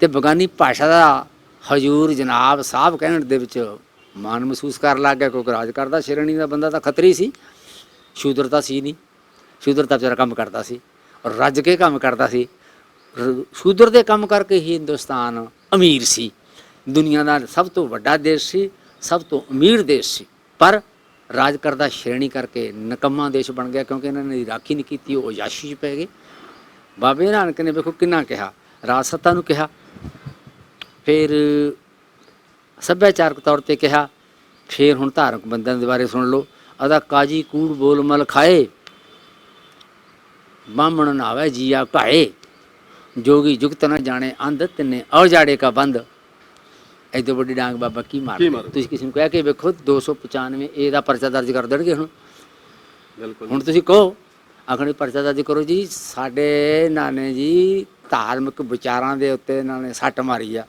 ਤੇ ਬਗਾਨੀ ਭਾਸ਼ਾ ਦਾ ਹਜ਼ੂਰ ਜਨਾਬ ਸਾਹਿਬ ਕਹਿਣ ਦੇ ਵਿੱਚ ਮਾਣ ਮਹਿਸੂਸ ਕਰਨ ਲੱਗ ਗਿਆ, ਕਿਉਂਕਿ ਰਾਜ ਕਰਦਾ ਸ਼੍ਰੇਣੀ ਦਾ ਬੰਦਾ ਤਾਂ ਖੱਤਰੀ ਸੀ, ਸ਼ੂਦਰ ਤਾਂ ਸੀ ਨਹੀਂ। ਸ਼ੂਦਰ ਤਾਂ ਵਿਚਾਰਾ ਕੰਮ ਕਰਦਾ ਸੀ, ਰੱਜ ਕੇ ਕੰਮ ਕਰਦਾ ਸੀ। ਸ਼ੂਦਰ ਦੇ ਕੰਮ ਕਰਕੇ ਹੀ ਹਿੰਦੁਸਤਾਨ ਅਮੀਰ ਸੀ, ਦੁਨੀਆ ਦਾ ਸਭ ਤੋਂ ਵੱਡਾ ਦੇਸ਼ ਸੀ, ਸਭ ਤੋਂ ਅਮੀਰ ਦੇਸ਼ ਸੀ। ਪਰ ਰਾਜ ਕਰਦਾ ਸ਼੍ਰੇਣੀ ਕਰਕੇ ਨਕੰਮਾ ਦੇਸ਼ ਬਣ ਗਿਆ, ਕਿਉਂਕਿ ਇਹਨਾਂ ਨੇ ਰਾਖੀ ਨਹੀਂ ਕੀਤੀ, ਉਹ ਯਾਸ਼ੀ 'ਚ ਪੈ ਗਏ। ਬਾਬੇ ਨਾਨਕ ਨੇ ਵੇਖੋ ਕਿੰਨਾ ਕਿਹਾ, ਰਾਜ ਸੱਤਾ ਨੂੰ ਕਿਹਾ, ਫਿਰ ਸੱਭਿਆਚਾਰਕ ਤੌਰ 'ਤੇ ਕਿਹਾ, ਫਿਰ ਹੁਣ ਧਾਰਮਿਕ ਬੰਦਿਆਂ ਦੇ ਬਾਰੇ ਸੁਣ ਲਓ। ਅਦਾ ਕਾਜੀ ਕੂੜ ਬੋਲ ਮਲ ਖਾਏ, ਬਾਹਮਣ ਨਾਵੇ ਜੀਆ ਭਾਏ, ਜੋਗੀ ਜੁਗਤ ਨਾ ਜਾਣੇ ਅੰਧ ਤਿੰਨੇ ਔਜਾੜੇ ਕਾ ਬੰਦ। ਐਦੋਂ ਵੱਡੀ ਡਾਂਗ ਬਾਬਾ ਕੀ ਮਾਰ ਤੁਸੀਂ ਕਿਸੇ ਨੂੰ ਕਹਿ ਕੇ ਵੇਖੋ 295 ਏ ਦਾ ਪਰਚਾ ਦਰਜ ਕਰ ਦੇਣਗੇ। ਹੁਣ ਬਿਲਕੁਲ। ਹੁਣ ਤੁਸੀਂ ਕਹੋ ਆਖਣੇ ਪਰਚਾ ਦਰਜ ਕਰੋ ਜੀ, ਸਾਡੇ ਇਹਨਾਂ ਨੇ ਜੀ ਧਾਰਮਿਕ ਵਿਚਾਰਾਂ ਦੇ ਉੱਤੇ ਇਹਨਾਂ ਨੇ ਸੱਟ ਮਾਰੀ ਆ,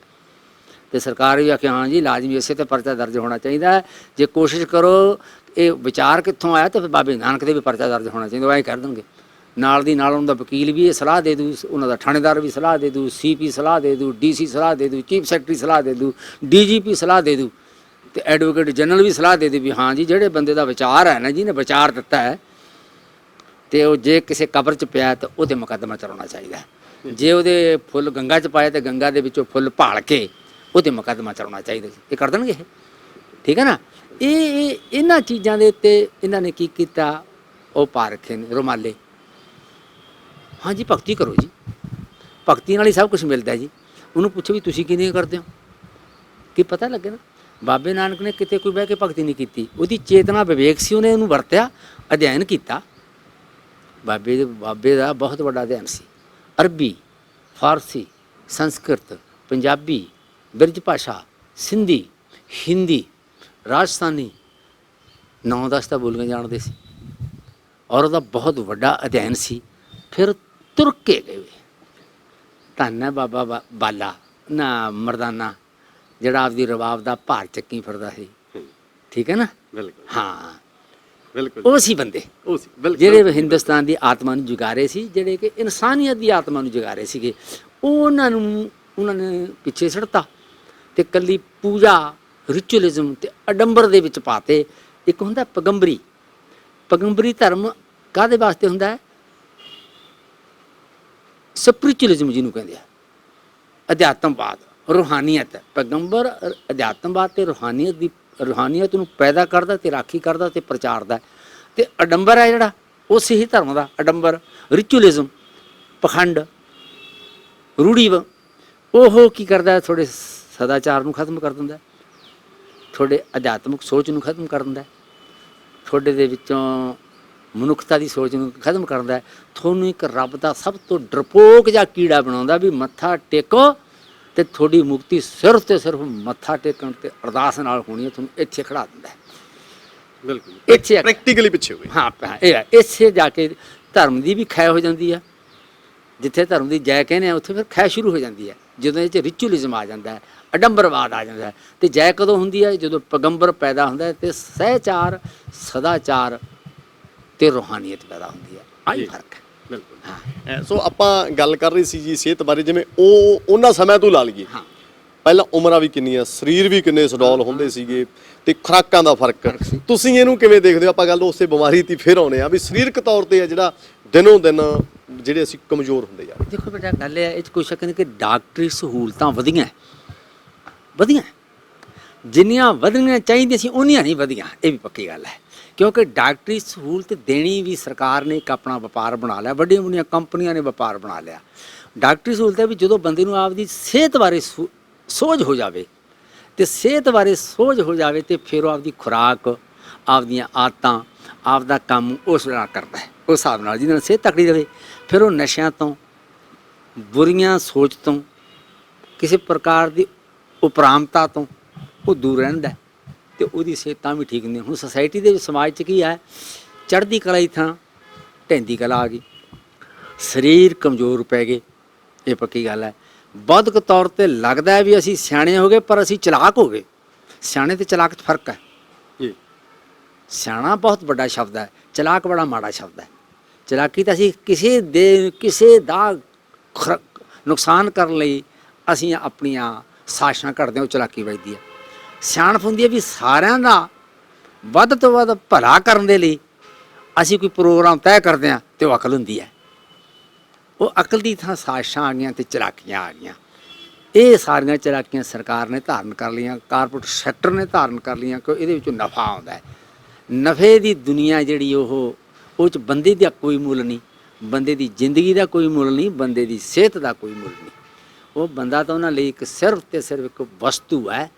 ਤੇ ਸਰਕਾਰ ਵੀ ਆਖਿਆ ਹਾਂ ਜੀ ਲਾਜ਼ਮੀ ਇਸੇ ਤੇ ਪਰਚਾ ਦਰਜ ਹੋਣਾ ਚਾਹੀਦਾ। ਜੇ ਕੋਸ਼ਿਸ਼ ਕਰੋ ਇਹ ਵਿਚਾਰ ਕਿੱਥੋਂ ਆਇਆ, ਤਾਂ ਫਿਰ ਬਾਬੇ ਨਾਨਕ ਦੇ ਵੀ ਪਰਚਾ ਦਰਜ ਹੋਣਾ ਚਾਹੀਦਾ। ਉਹ ਐਂ ਕਰ ਦੇਣਗੇ, ਨਾਲ ਦੀ ਨਾਲ ਉਹਨਾਂ ਦਾ ਵਕੀਲ ਵੀ ਇਹ ਸਲਾਹ ਦੇ ਦੂ, ਉਹਨਾਂ ਦਾ ਥਾਣੇਦਾਰ ਵੀ ਸਲਾਹ ਦੇ ਦੂ, CP ਸਲਾਹ ਦੇ ਦੂ, DC ਸਲਾਹ ਦੇ ਦੂ, ਚੀਫ ਸੈਕਟਰੀ ਸਲਾਹ ਦੇ ਦੂ, DGP ਸਲਾਹ ਦੇ ਦੂ, ਤੇ ਐਡਵੋਕੇਟ ਜਨਰਲ ਵੀ ਸਲਾਹ ਦੇ ਦੇ ਵੀ ਹਾਂ ਜੀ ਜਿਹੜੇ ਬੰਦੇ ਦਾ ਵਿਚਾਰ ਹੈ ਨਾ, ਜਿਹਨੇ ਵਿਚਾਰ ਦਿੱਤਾ ਹੈ, ਤੇ ਉਹ ਜੇ ਕਿਸੇ ਕਬਰ 'ਚ ਪਿਆ ਤਾਂ ਉਹਦੇ ਮੁਕੱਦਮਾ ਚਲਾਉਣਾ ਚਾਹੀਦਾ। ਜੇ ਉਹਦੇ ਫੁੱਲ ਗੰਗਾ 'ਚ ਪਾਏ ਤਾਂ ਗੰਗਾ ਦੇ ਵਿੱਚੋਂ ਫੁੱਲ ਭਾਲ ਕੇ ਉਹਦੇ ਮੁਕੱਦਮਾ ਚਲਾਉਣਾ ਚਾਹੀਦਾ। ਇਹ ਕਰ ਦੇਣਗੇ ਇਹ, ਠੀਕ ਹੈ ਨਾ। ਇਹ ਇਹਨਾਂ ਚੀਜ਼ਾਂ ਦੇ ਉੱਤੇ ਇਹਨਾਂ ਨੇ ਕੀ ਕੀਤਾ, ਉਹ ਪਾ ਰੱਖੇ ਨੇ ਰੁਮਾਲੇ। ਹਾਂਜੀ ਭਗਤੀ ਕਰੋ ਜੀ, ਭਗਤੀ ਨਾਲ ਹੀ ਸਭ ਕੁਝ ਮਿਲਦਾ ਜੀ। ਉਹਨੂੰ ਪੁੱਛੋ ਵੀ ਤੁਸੀਂ ਕਿਵੇਂ ਕਰਦੇ ਹੋ, ਕੀ ਪਤਾ ਲੱਗੇ ਨਾ। ਬਾਬੇ ਨਾਨਕ ਨੇ ਕਿਤੇ ਕੋਈ ਬਹਿ ਕੇ ਭਗਤੀ ਨਹੀਂ ਕੀਤੀ, ਉਹਦੀ ਚੇਤਨਾ ਵਿਵੇਕ ਸੀ, ਉਹਨੇ ਉਹਨੂੰ ਵਰਤਿਆ, ਅਧਿਐਨ ਕੀਤਾ। ਬਾਬੇ ਦਾ ਬਹੁਤ ਵੱਡਾ ਅਧਿਐਨ ਸੀ, ਅਰਬੀ, ਫਾਰਸੀ, ਸੰਸਕ੍ਰਿਤ, ਪੰਜਾਬੀ, ਬਿਰਜ ਭਾਸ਼ਾ, ਸਿੰਧੀ, ਹਿੰਦੀ, ਰਾਜਸਥਾਨੀ, 9-10 ਤਾਂ ਬੋਲੀਆਂ ਜਾਣਦੇ ਸੀ, ਔਰ ਉਹਦਾ ਬਹੁਤ ਵੱਡਾ ਅਧਿਐਨ ਸੀ। ਫਿਰ ਤੁਰ ਕੇ ਗਏ, ਧੰਨ ਹੈ ਬਾਬਾ ਬਾਲਾ ਨਾ ਮਰਦਾਨਾ, ਜਿਹੜਾ ਆਪਦੀ ਰਬਾਬ ਦਾ ਭਾਰ ਚੱਕੀ ਫਿਰਦਾ ਸੀ, ਠੀਕ ਹੈ ਨਾ। ਬਿਲਕੁਲ ਹਾਂ ਬਿਲਕੁਲ, ਉਹ ਸੀ ਬੰਦੇ, ਉਹ ਸੀ ਬਿਲਕੁਲ, ਜਿਹੜੇ ਹਿੰਦੁਸਤਾਨ ਦੀ ਆਤਮਾ ਨੂੰ ਜਗਾ ਰਹੇ ਸੀ, ਜਿਹੜੇ ਕਿ ਇਨਸਾਨੀਅਤ ਦੀ ਆਤਮਾ ਨੂੰ ਜਗਾ ਰਹੇ ਸੀਗੇ। ਉਹਨਾਂ ਨੇ ਪਿੱਛੇ ਛੱਡਤਾ ਤੇ ਕੱਲੀ ਪੂਜਾ, ਰਿਚੁਅਲਿਜ਼ਮ ਤੇ ਅਡੰਬਰ ਦੇ ਵਿੱਚ ਪਾਤੇ। ਇੱਕ ਹੁੰਦਾ ਪੈਗੰਬਰੀ, ਪੈਗੰਬਰੀ ਧਰਮ ਕਾਹਦੇ ਵਾਸਤੇ ਹੁੰਦਾ ਹੈ? ਸਪਿਰਿਚੁਅਲਿਜ਼ਮ ਜਿਹਨੂੰ ਕਹਿੰਦੇ ਆ, ਅਧਿਆਤਮਵਾਦ, ਰੂਹਾਨੀਅਤ। ਪੈਗੰਬਰ ਅਧਿਆਤਮਵਾਦ ਤੇ ਰੂਹਾਨੀਅਤ ਨੂੰ ਪੈਦਾ ਕਰਦਾ ਤੇ ਰਾਖੀ ਕਰਦਾ ਤੇ ਪ੍ਰਚਾਰਦਾ। ਤੇ ਅਡੰਬਰ ਹੈ ਜਿਹੜਾ, ਉਹ ਸਿੱਖ ਧਰਮ ਦਾ ਅਡੰਬਰ, ਰਿਚੁਅਲਿਜ਼ਮ, ਪਖੰਡ, ਰੂੜੀ, ਉਹ ਕੀ ਕਰਦਾ, ਥੋੜੇ ਸਦਾਚਾਰ ਨੂੰ ਖਤਮ ਕਰ ਦਿੰਦਾ, ਤੁਹਾਡੇ ਅਧਿਆਤਮਿਕ ਸੋਚ ਨੂੰ ਖਤਮ ਕਰ ਦਿੰਦਾ, ਤੁਹਾਡੇ ਦੇ ਵਿੱਚੋਂ ਮਨੁੱਖਤਾ ਦੀ ਸੋਚ ਨੂੰ ਖਤਮ ਕਰਦਾ। ਤੁਹਾਨੂੰ ਇੱਕ ਰੱਬ ਦਾ ਸਭ ਤੋਂ ਡਰਪੋਕ ਜਿਹਾ ਕੀੜਾ ਬਣਾਉਂਦਾ ਵੀ ਮੱਥਾ ਟੇਕੋ ਤੇ ਤੁਹਾਡੀ ਮੁਕਤੀ ਸਿਰਫ ਤੇ ਸਿਰਫ ਮੱਥਾ ਟੇਕਣ ਤੇ ਅਰਦਾਸ ਨਾਲ ਹੋਣੀ ਹੈ। ਤੁਹਾਨੂੰ ਇੱਥੇ ਖੜਾ ਦਿੰਦਾ, ਬਿਲਕੁਲ ਇੱਥੇ ਪ੍ਰੈਕਟੀਕਲੀ ਪਿੱਛੇ ਹੋਏ। ਹਾਂ ਇਹ ਹੈ, ਇੱਥੇ ਜਾ ਕੇ ਧਰਮ ਦੀ ਵੀ ਖੈ ਹੋ ਜਾਂਦੀ ਹੈ। ਜਿੱਥੇ ਧਰਮ ਦੀ ਜੈ ਕਹਿੰਦੇ ਆ ਉੱਥੇ ਫਿਰ ਖੈ ਸ਼ੁਰੂ ਹੋ ਜਾਂਦੀ ਹੈ, ਜਦੋਂ ਇਹ 'ਚ ਰਿਚੁਅਲਿਜ਼ਮ ਆ ਜਾਂਦਾ ਹੈ, ਅਡੰਬਰਵਾਦ ਆ ਜਾਂਦਾ ਹੈ। ਤੇ ਜੈ ਕਦੋਂ ਹੁੰਦੀ ਹੈ? ਜਦੋਂ ਪੈਗੰਬਰ ਪੈਦਾ ਹੁੰਦਾ ਹੈ ਤੇ ਸਹਿਚਾਰ, ਸਦਾਚਾਰ ਤੇ ਰੂਹਾਨੀਅਤ ਪੈਦਾ ਹੁੰਦੀ ਹੈ। ਆਹੀ ਫਰਕ ਹੈ। ਬਿਲਕੁਲ ਹਾਂ। ਸੋ ਆਪਾਂ ਗੱਲ ਕਰ ਰਹੇ ਸੀ ਜੀ ਸਿਹਤ ਬਾਰੇ, ਜਿਵੇਂ ਉਹਨਾਂ ਸਮਿਆਂ ਤੋਂ ਲਾ ਲਈਏ, ਹਾਂ ਪਹਿਲਾਂ ਉਮਰਾਂ ਵੀ ਕਿੰਨੀਆਂ, ਸਰੀਰ ਵੀ ਕਿੰਨੇ ਸਡੌਲ ਹੁੰਦੇ ਸੀਗੇ, ਤੇ ਖੁਰਾਕਾਂ ਦਾ ਫਰਕ ਤੁਸੀਂ ਇਹਨੂੰ ਕਿਵੇਂ ਦੇਖਦੇ ਹੋ? ਆਪਾਂ ਗੱਲ ਉਸੇ ਬਿਮਾਰੀ ਤੇ ਫਿਰ ਆਉਣੇ ਆ ਵੀ ਸਰੀਰਕ ਤੌਰ ਤੇ ਆ ਜਿਹੜਾ ਦਿਨੋਂ ਦਿਨ ਜਿਹੜੇ ਅਸੀਂ ਕਮਜ਼ੋਰ ਹੁੰਦੇ ਜਾ ਰਹੇ। ਦੇਖੋ ਬੇਟਾ, ਗੱਲ ਇਹ ਇਹ 'ਚ ਕੋਈ ਸ਼ੱਕ ਨਹੀਂ ਕਿ ਡਾਕਟਰੀ ਸਹੂਲਤਾਂ ਵਧੀਆਂ, ਜਿੰਨੀਆਂ ਵਧਣੀਆਂ ਚਾਹੀਦੀਆਂ ਸੀ ਉਨੀਆਂ ਨਹੀਂ ਵਧੀਆਂ, ਇਹ ਵੀ ਪੱਕੀ ਗੱਲ ਹੈ। ਕਿਉਂਕਿ ਡਾਕਟਰੀ ਸਹੂਲਤ ਦੇਣੀ ਵੀ ਸਰਕਾਰ ਨੇ ਇੱਕ ਆਪਣਾ ਵਪਾਰ ਬਣਾ ਲਿਆ, ਵੱਡੀਆਂ ਵੱਡੀਆਂ ਕੰਪਨੀਆਂ ਨੇ ਵਪਾਰ ਬਣਾ ਲਿਆ। ਡਾਕਟਰੀ ਸਹੂਲਤਾਂ ਵੀ ਜਦੋਂ ਬੰਦੇ ਨੂੰ ਆਪਦੀ ਸਿਹਤ ਬਾਰੇ ਸੋਝ ਹੋ ਜਾਵੇ, ਤੇ ਸਿਹਤ ਬਾਰੇ ਸੋਝ ਹੋ ਜਾਵੇ ਤੇ ਫਿਰ ਉਹ ਆਪਦੀ ਖੁਰਾਕ, ਆਪਦੀਆਂ ਆਦਤਾਂ, ਆਪਦਾ ਕੰਮ ਉਸ ਨਾਲ ਕਰਦਾ ਹੈ, ਉਸ ਹਿਸਾਬ ਨਾਲ ਜਿਹਦੇ ਨਾਲ ਸਿਹਤ ਤਕੜੀ ਰਹੇ। ਫਿਰ ਉਹ ਨਸ਼ਿਆਂ ਤੋਂ, ਬੁਰੀਆਂ ਸੋਚ ਤੋਂ, ਕਿਸੇ ਪ੍ਰਕਾਰ ਦੀ ਉਪਰਾਮਤਾ ਤੋਂ ਉਹ ਦੂਰ ਰਹਿੰਦਾ ਤੇ ਉਹਦੀ ਸਿਹਤਾਂ ਵੀ ਠੀਕ ਨਹੀਂ। ਹੁਣ ਸੁਸਾਇਟੀ ਦੇ ਵਿੱਚ, ਸਮਾਜ 'ਚ ਕੀ ਹੈ, ਚੜ੍ਹਦੀ ਕਲਾ ਦੀ ਥਾਂ ਢਹਿੰਦੀ ਕਲਾ ਆ ਗਈ, ਸਰੀਰ ਕਮਜ਼ੋਰ ਪੈ ਗਏ, ਇਹ ਪੱਕੀ ਗੱਲ ਹੈ। ਬੌਧਿਕ ਤੌਰ ਤੇ ਲੱਗਦਾ ਹੈ ਵੀ ਅਸੀਂ ਸਿਆਣੇ ਹੋ ਗਏ, ਪਰ ਅਸੀਂ ਚਲਾਕ ਹੋ ਗਏ। ਸਿਆਣੇ ਤੇ ਚਲਾਕ 'ਚ ਫਰਕ ਹੈ। ਜੀ ਸਿਆਣਾ ਬਹੁਤ ਵੱਡਾ ਸ਼ਬਦ ਹੈ, ਚਲਾਕ ਬੜਾ ਮਾੜਾ ਸ਼ਬਦ ਹੈ। ਚਲਾਕੀ ਤਾਂ ਅਸੀਂ ਕਿਸੇ ਦਾ ਨੁਕਸਾਨ ਕਰਨ ਲਈ ਅਸੀਂ ਆਪਣੀਆਂ ਸਾਜ਼ਿਸ਼ਾਂ ਘੜਦੇ ਹਾਂ, ਉਹ ਚਲਾਕੀ ਵੱਜਦੀ ਹੈ। ਸਿਆਣਪ ਹੁੰਦੀ ਹੈ ਵੀ ਸਾਰਿਆਂ ਦਾ ਵੱਧ ਤੋਂ ਵੱਧ ਭਲਾ ਕਰਨ ਦੇ ਲਈ ਅਸੀਂ ਕੋਈ ਪ੍ਰੋਗਰਾਮ ਤੈਅ ਕਰਦੇ ਹਾਂ, ਅਤੇ ਉਹ ਅਕਲ ਹੁੰਦੀ ਹੈ। ਉਹ ਅਕਲ ਦੀ ਥਾਂ ਸਾਜ਼ਿਸ਼ਾਂ ਆ ਗਈਆਂ ਅਤੇ ਚਲਾਕੀਆਂ ਆ ਗਈਆਂ। ਇਹ ਸਾਰੀਆਂ ਚਲਾਕੀਆਂ ਸਰਕਾਰ ਨੇ ਧਾਰਨ ਕਰ ਲਈਆਂ, ਕਾਰਪੋਰੇਟ ਸੈਕਟਰ ਨੇ ਧਾਰਨ ਕਰ ਲਈਆਂ, ਕਿ ਇਹਦੇ ਵਿੱਚੋਂ ਨਫਾ ਆਉਂਦਾ ਹੈ। ਨਫੇ ਦੀ ਦੁਨੀਆ ਜਿਹੜੀ ਉਹ 'ਚ ਬੰਦੇ ਦਾ ਕੋਈ ਮੁੱਲ ਨਹੀਂ, ਬੰਦੇ ਦੀ ਜ਼ਿੰਦਗੀ ਦਾ ਕੋਈ ਮੁੱਲ ਨਹੀਂ, ਬੰਦੇ ਦੀ ਸਿਹਤ ਦਾ ਕੋਈ ਮੁੱਲ ਨਹੀਂ। ਉਹ ਬੰਦਾ ਤਾਂ ਉਹਨਾਂ ਲਈ ਇੱਕ ਸਿਰਫ ਅਤੇ ਸਿਰਫ ਇੱਕ ਵਸਤੂ ਹੈ,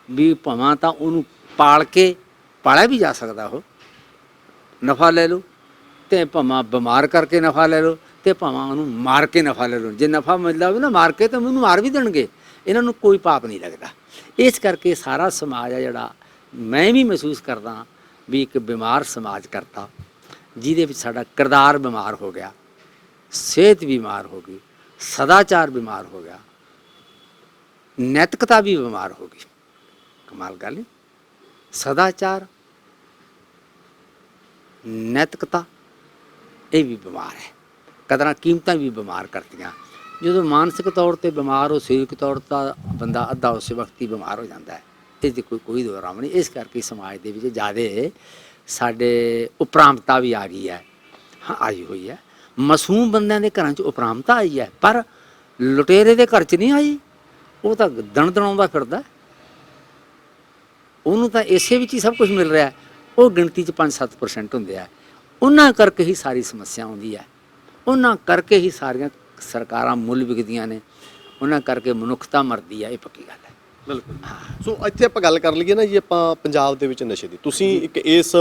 ਵੀ ਭਾਵੇਂ ਤਾਂ ਉਹਨੂੰ ਪਾਲਿਆ ਵੀ ਜਾ ਸਕਦਾ, ਉਹ ਨਫਾ ਲੈ ਲਓ, ਅਤੇ ਭਾਵੇਂ ਬਿਮਾਰ ਕਰਕੇ ਨਫਾ ਲੈ ਲਓ, ਅਤੇ ਭਾਵੇਂ ਉਹਨੂੰ ਮਾਰ ਕੇ ਨਫਾ ਲੈ ਲਓ। ਜੇ ਨਫਾ ਮਿਲਦਾ ਹੋਵੇ ਨਾ ਮਾਰ ਕੇ, ਤਾਂ ਉਹਨੂੰ ਮਾਰ ਵੀ ਦੇਣਗੇ, ਇਹਨਾਂ ਨੂੰ ਕੋਈ ਪਾਪ ਨਹੀਂ ਲੱਗਦਾ। ਇਸ ਕਰਕੇ ਸਾਰਾ ਸਮਾਜ ਆ ਜਿਹੜਾ, ਮੈਂ ਵੀ ਮਹਿਸੂਸ ਕਰਦਾ ਵੀ ਇੱਕ ਬਿਮਾਰ ਸਮਾਜ ਕਰਤਾ, ਜਿਹਦੇ ਵਿੱਚ ਸਾਡਾ ਕਿਰਦਾਰ ਬਿਮਾਰ ਹੋ ਗਿਆ, ਸਿਹਤ ਬਿਮਾਰ ਹੋ ਗਈ, ਸਦਾਚਾਰ ਬਿਮਾਰ ਹੋ ਗਿਆ, ਨੈਤਿਕਤਾ ਵੀ ਬਿਮਾਰ ਹੋ ਗਈ। ਕਮਾਲ ਗੱਲ ਨਹੀਂ। ਸਦਾਚਾਰ, ਨੈਤਿਕਤਾ ਇਹ ਵੀ ਬਿਮਾਰ ਹੈ, ਕਦਰਾਂ ਕੀਮਤਾਂ ਵੀ ਬਿਮਾਰ ਕਰਤੀਆਂ। ਜਦੋਂ ਮਾਨਸਿਕ ਤੌਰ 'ਤੇ ਬਿਮਾਰ ਹੋ, ਸਰੀਰਕ ਤੌਰ 'ਤੇ ਬੰਦਾ ਅੱਧਾ ਉਸੇ ਵਕਤ ਹੀ ਬਿਮਾਰ ਹੋ ਜਾਂਦਾ ਹੈ। ਇਸ ਦੀ ਕੋਈ ਦੋਰਾਮ ਨਹੀਂ। ਇਸ ਕਰਕੇ ਸਮਾਜ ਦੇ ਵਿੱਚ ਜ਼ਿਆਦਾ ਸਾਡੇ ਉਪਰਾਮਤਾ ਵੀ ਆ ਗਈ ਹੈ, ਹਾਂ ਆਈ ਹੋਈ ਹੈ। ਮਾਸੂਮ ਬੰਦਿਆਂ ਦੇ ਘਰਾਂ 'ਚ ਉਪਰਾਮਤਾ ਆਈ ਹੈ, ਪਰ ਲੁਟੇਰੇ ਦੇ ਘਰ 'ਚ ਨਹੀਂ ਆਈ। ਉਹ ਤਾਂ ਦਣਾਉਂਦਾ ਫਿਰਦਾ, ਉਹਨੂੰ ਤਾਂ ਇਸੇ ਵਿੱਚ ਹੀ ਸਭ ਕੁਝ ਮਿਲ ਰਿਹਾ। ਉਹ ਗਿਣਤੀ 'ਚ 5-7% ਹੁੰਦੇ ਆ। ਉਹਨਾਂ ਕਰਕੇ ਹੀ ਸਾਰੀ ਸਮੱਸਿਆ ਆਉਂਦੀ ਹੈ, ਉਹਨਾਂ ਕਰਕੇ ਹੀ ਸਾਰੀਆਂ ਸਰਕਾਰਾਂ ਮੁੱਲ ਵਿਕਦੀਆਂ ਨੇ, ਉਹਨਾਂ ਕਰਕੇ ਮਨੁੱਖਤਾ ਮਰਦੀ ਹੈ। ਇਹ ਪੱਕੀ ਗੱਲ ਹੈ। ਬਿਲਕੁਲ। ਸੋ ਇੱਥੇ ਆਪਾਂ ਗੱਲ ਕਰ ਲਈਏ ਨਾ ਜੀ, ਆਪਾਂ ਪੰਜਾਬ ਦੇ ਵਿੱਚ ਨਸ਼ੇ ਦੀ, ਤੁਸੀਂ ਇੱਕ ਇਸ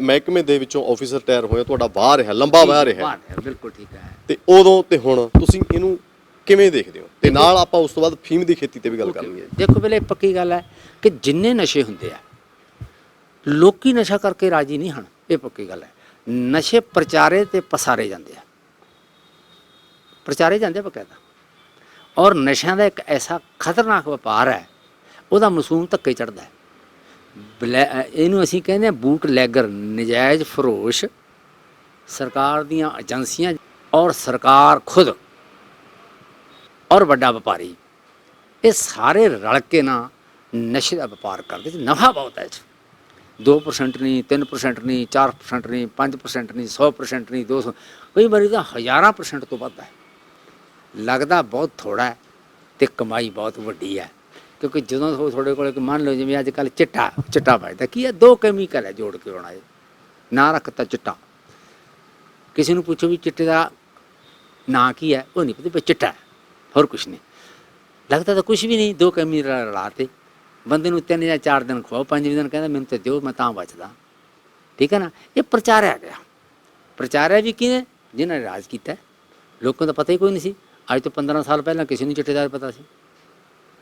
ਮਹਿਕਮੇ ਦੇ ਵਿੱਚੋਂ ਆਫੀਸਰ ਰਿਟਾਇਰ ਹੋਏ, ਤੁਹਾਡਾ ਵਾਹ ਰਿਹਾ, ਲੰਬਾ ਵਾਹ ਰਿਹਾ। ਬਿਲਕੁਲ ਠੀਕ ਹੈ। ਤੇ ਉਦੋਂ ਤੇ ਹੁਣ ਤੁਸੀਂ ਇਹਨੂੰ ਕਿਵੇਂ ਦੇਖਦੇ ਹੋ? ਤੇ ਨਾਲ ਆਪਾਂ ਉਸ ਤੋਂ ਬਾਅਦ ਫੀਮ ਦੀ ਖੇਤੀ ਤੇ ਵੀ ਗੱਲ ਕਰ ਲਈਏ। ਦੇਖੋ ਪਹਿਲੇ ਪੱਕੀ ਗੱਲ ਹੈ ਕਿ ਜਿੰਨੇ ਨਸ਼ੇ ਹੁੰਦੇ ਆ, ਲੋਕੀ ਨਸ਼ਾ ਕਰਕੇ ਰਾਜੀ ਨਹੀਂ ਹਨ। ਇਹ ਪੱਕੀ ਗੱਲ ਹੈ। ਨਸ਼ੇ ਪ੍ਰਚਾਰੇ ਤੇ ਪਸਾਰੇ ਜਾਂਦੇ ਆ, ਪ੍ਰਚਾਰੇ ਜਾਂਦੇ ਬਕਾਇਦਾ। ਔਰ ਨਸ਼ਿਆਂ ਦਾ ਇੱਕ ਐਸਾ ਖਤਰਨਾਕ ਵਪਾਰ ਹੈ, ਉਹਦਾ ਮਾਸੂਮ ਧੱਕੇ ਚੜ੍ਹਦਾ ਹੈ। ਇਹਨੂੰ ਅਸੀਂ ਕਹਿੰਦੇ ਹਾਂ ਬੂਟ ਲੈਗਰ, ਨਜਾਇਜ਼ ਫਰੋਸ਼, ਸਰਕਾਰ ਦੀਆਂ ਏਜੰਸੀਆਂ ਔਰ ਸਰਕਾਰ ਖੁਦ ਔਰ ਵੱਡਾ ਵਪਾਰੀ, ਇਹ ਸਾਰੇ ਰਲ ਕੇ ਨਾ ਨਸ਼ੇ ਦਾ ਵਪਾਰ ਕਰਦੇ। ਨਫਾ ਬਹੁਤ ਹੈ। 2% ਨਹੀਂ, 3% ਨਹੀਂ, 4% ਨਹੀਂ, 5% ਨਹੀਂ, 100% ਨਹੀਂ, 200, ਕਈ ਵਾਰੀ ਤਾਂ 1000% ਤੋਂ ਵੱਧ ਹੈ। ਲੱਗਦਾ ਬਹੁਤ ਥੋੜ੍ਹਾ ਹੈ ਅਤੇ ਕਮਾਈ ਬਹੁਤ ਵੱਡੀ ਹੈ। ਕਿਉਂਕਿ ਜਦੋਂ ਤੁਹਾਡੇ ਕੋਲ ਮੰਨ ਲਓ ਜਿਵੇਂ ਅੱਜ ਕੱਲ੍ਹ ਚਿੱਟਾ ਵੱਜਦਾ, ਕੀ ਹੈ? 2 ਕੈਮੀਕਲ ਹੈ ਜੋੜ ਕੇ ਆਉਣਾ। ਇਹ ਨਾਂ ਰੱਖਤਾ ਚਿੱਟਾ। ਕਿਸੇ ਨੂੰ ਪੁੱਛੋ ਵੀ ਚਿੱਟੇ ਦਾ ਨਾਂ ਕੀ ਹੈ, ਉਹ ਨਹੀਂ ਪਤਾ, ਚਿੱਟਾ ਹੈ, ਹੋਰ ਕੁਛ ਨਹੀਂ। ਲੱਗਦਾ ਤਾਂ ਕੁਛ ਵੀ ਨਹੀਂ। 2 ਕੈਮੀਕਲ ਰਲਾ ਤੇ ਬੰਦੇ ਨੂੰ 3 ਜਾਂ 4 ਦਿਨ ਖਵਾਓ, 5ਵੇਂ ਦਿਨ ਕਹਿੰਦਾ ਮੈਨੂੰ ਤਾਂ ਦਿਓ, ਮੈਂ ਤਾਂ ਬਚਦਾ। ਠੀਕ ਹੈ ਨਾ। ਇਹ ਪ੍ਰਚਾਰਿਆ ਗਿਆ। ਪ੍ਰਚਾਰਿਆ ਵੀ ਕਿਹਨੇ? ਜਿਹਨਾਂ ਨੇ ਰਾਜ ਕੀਤਾ। ਲੋਕਾਂ ਦਾ ਪਤਾ ਹੀ ਕੋਈ ਨਹੀਂ ਸੀ। ਅੱਜ ਤੋਂ 15 ਸਾਲ ਪਹਿਲਾਂ ਕਿਸੇ ਨੂੰ ਚਿੱਟੇ ਦਾ ਪਤਾ ਸੀ।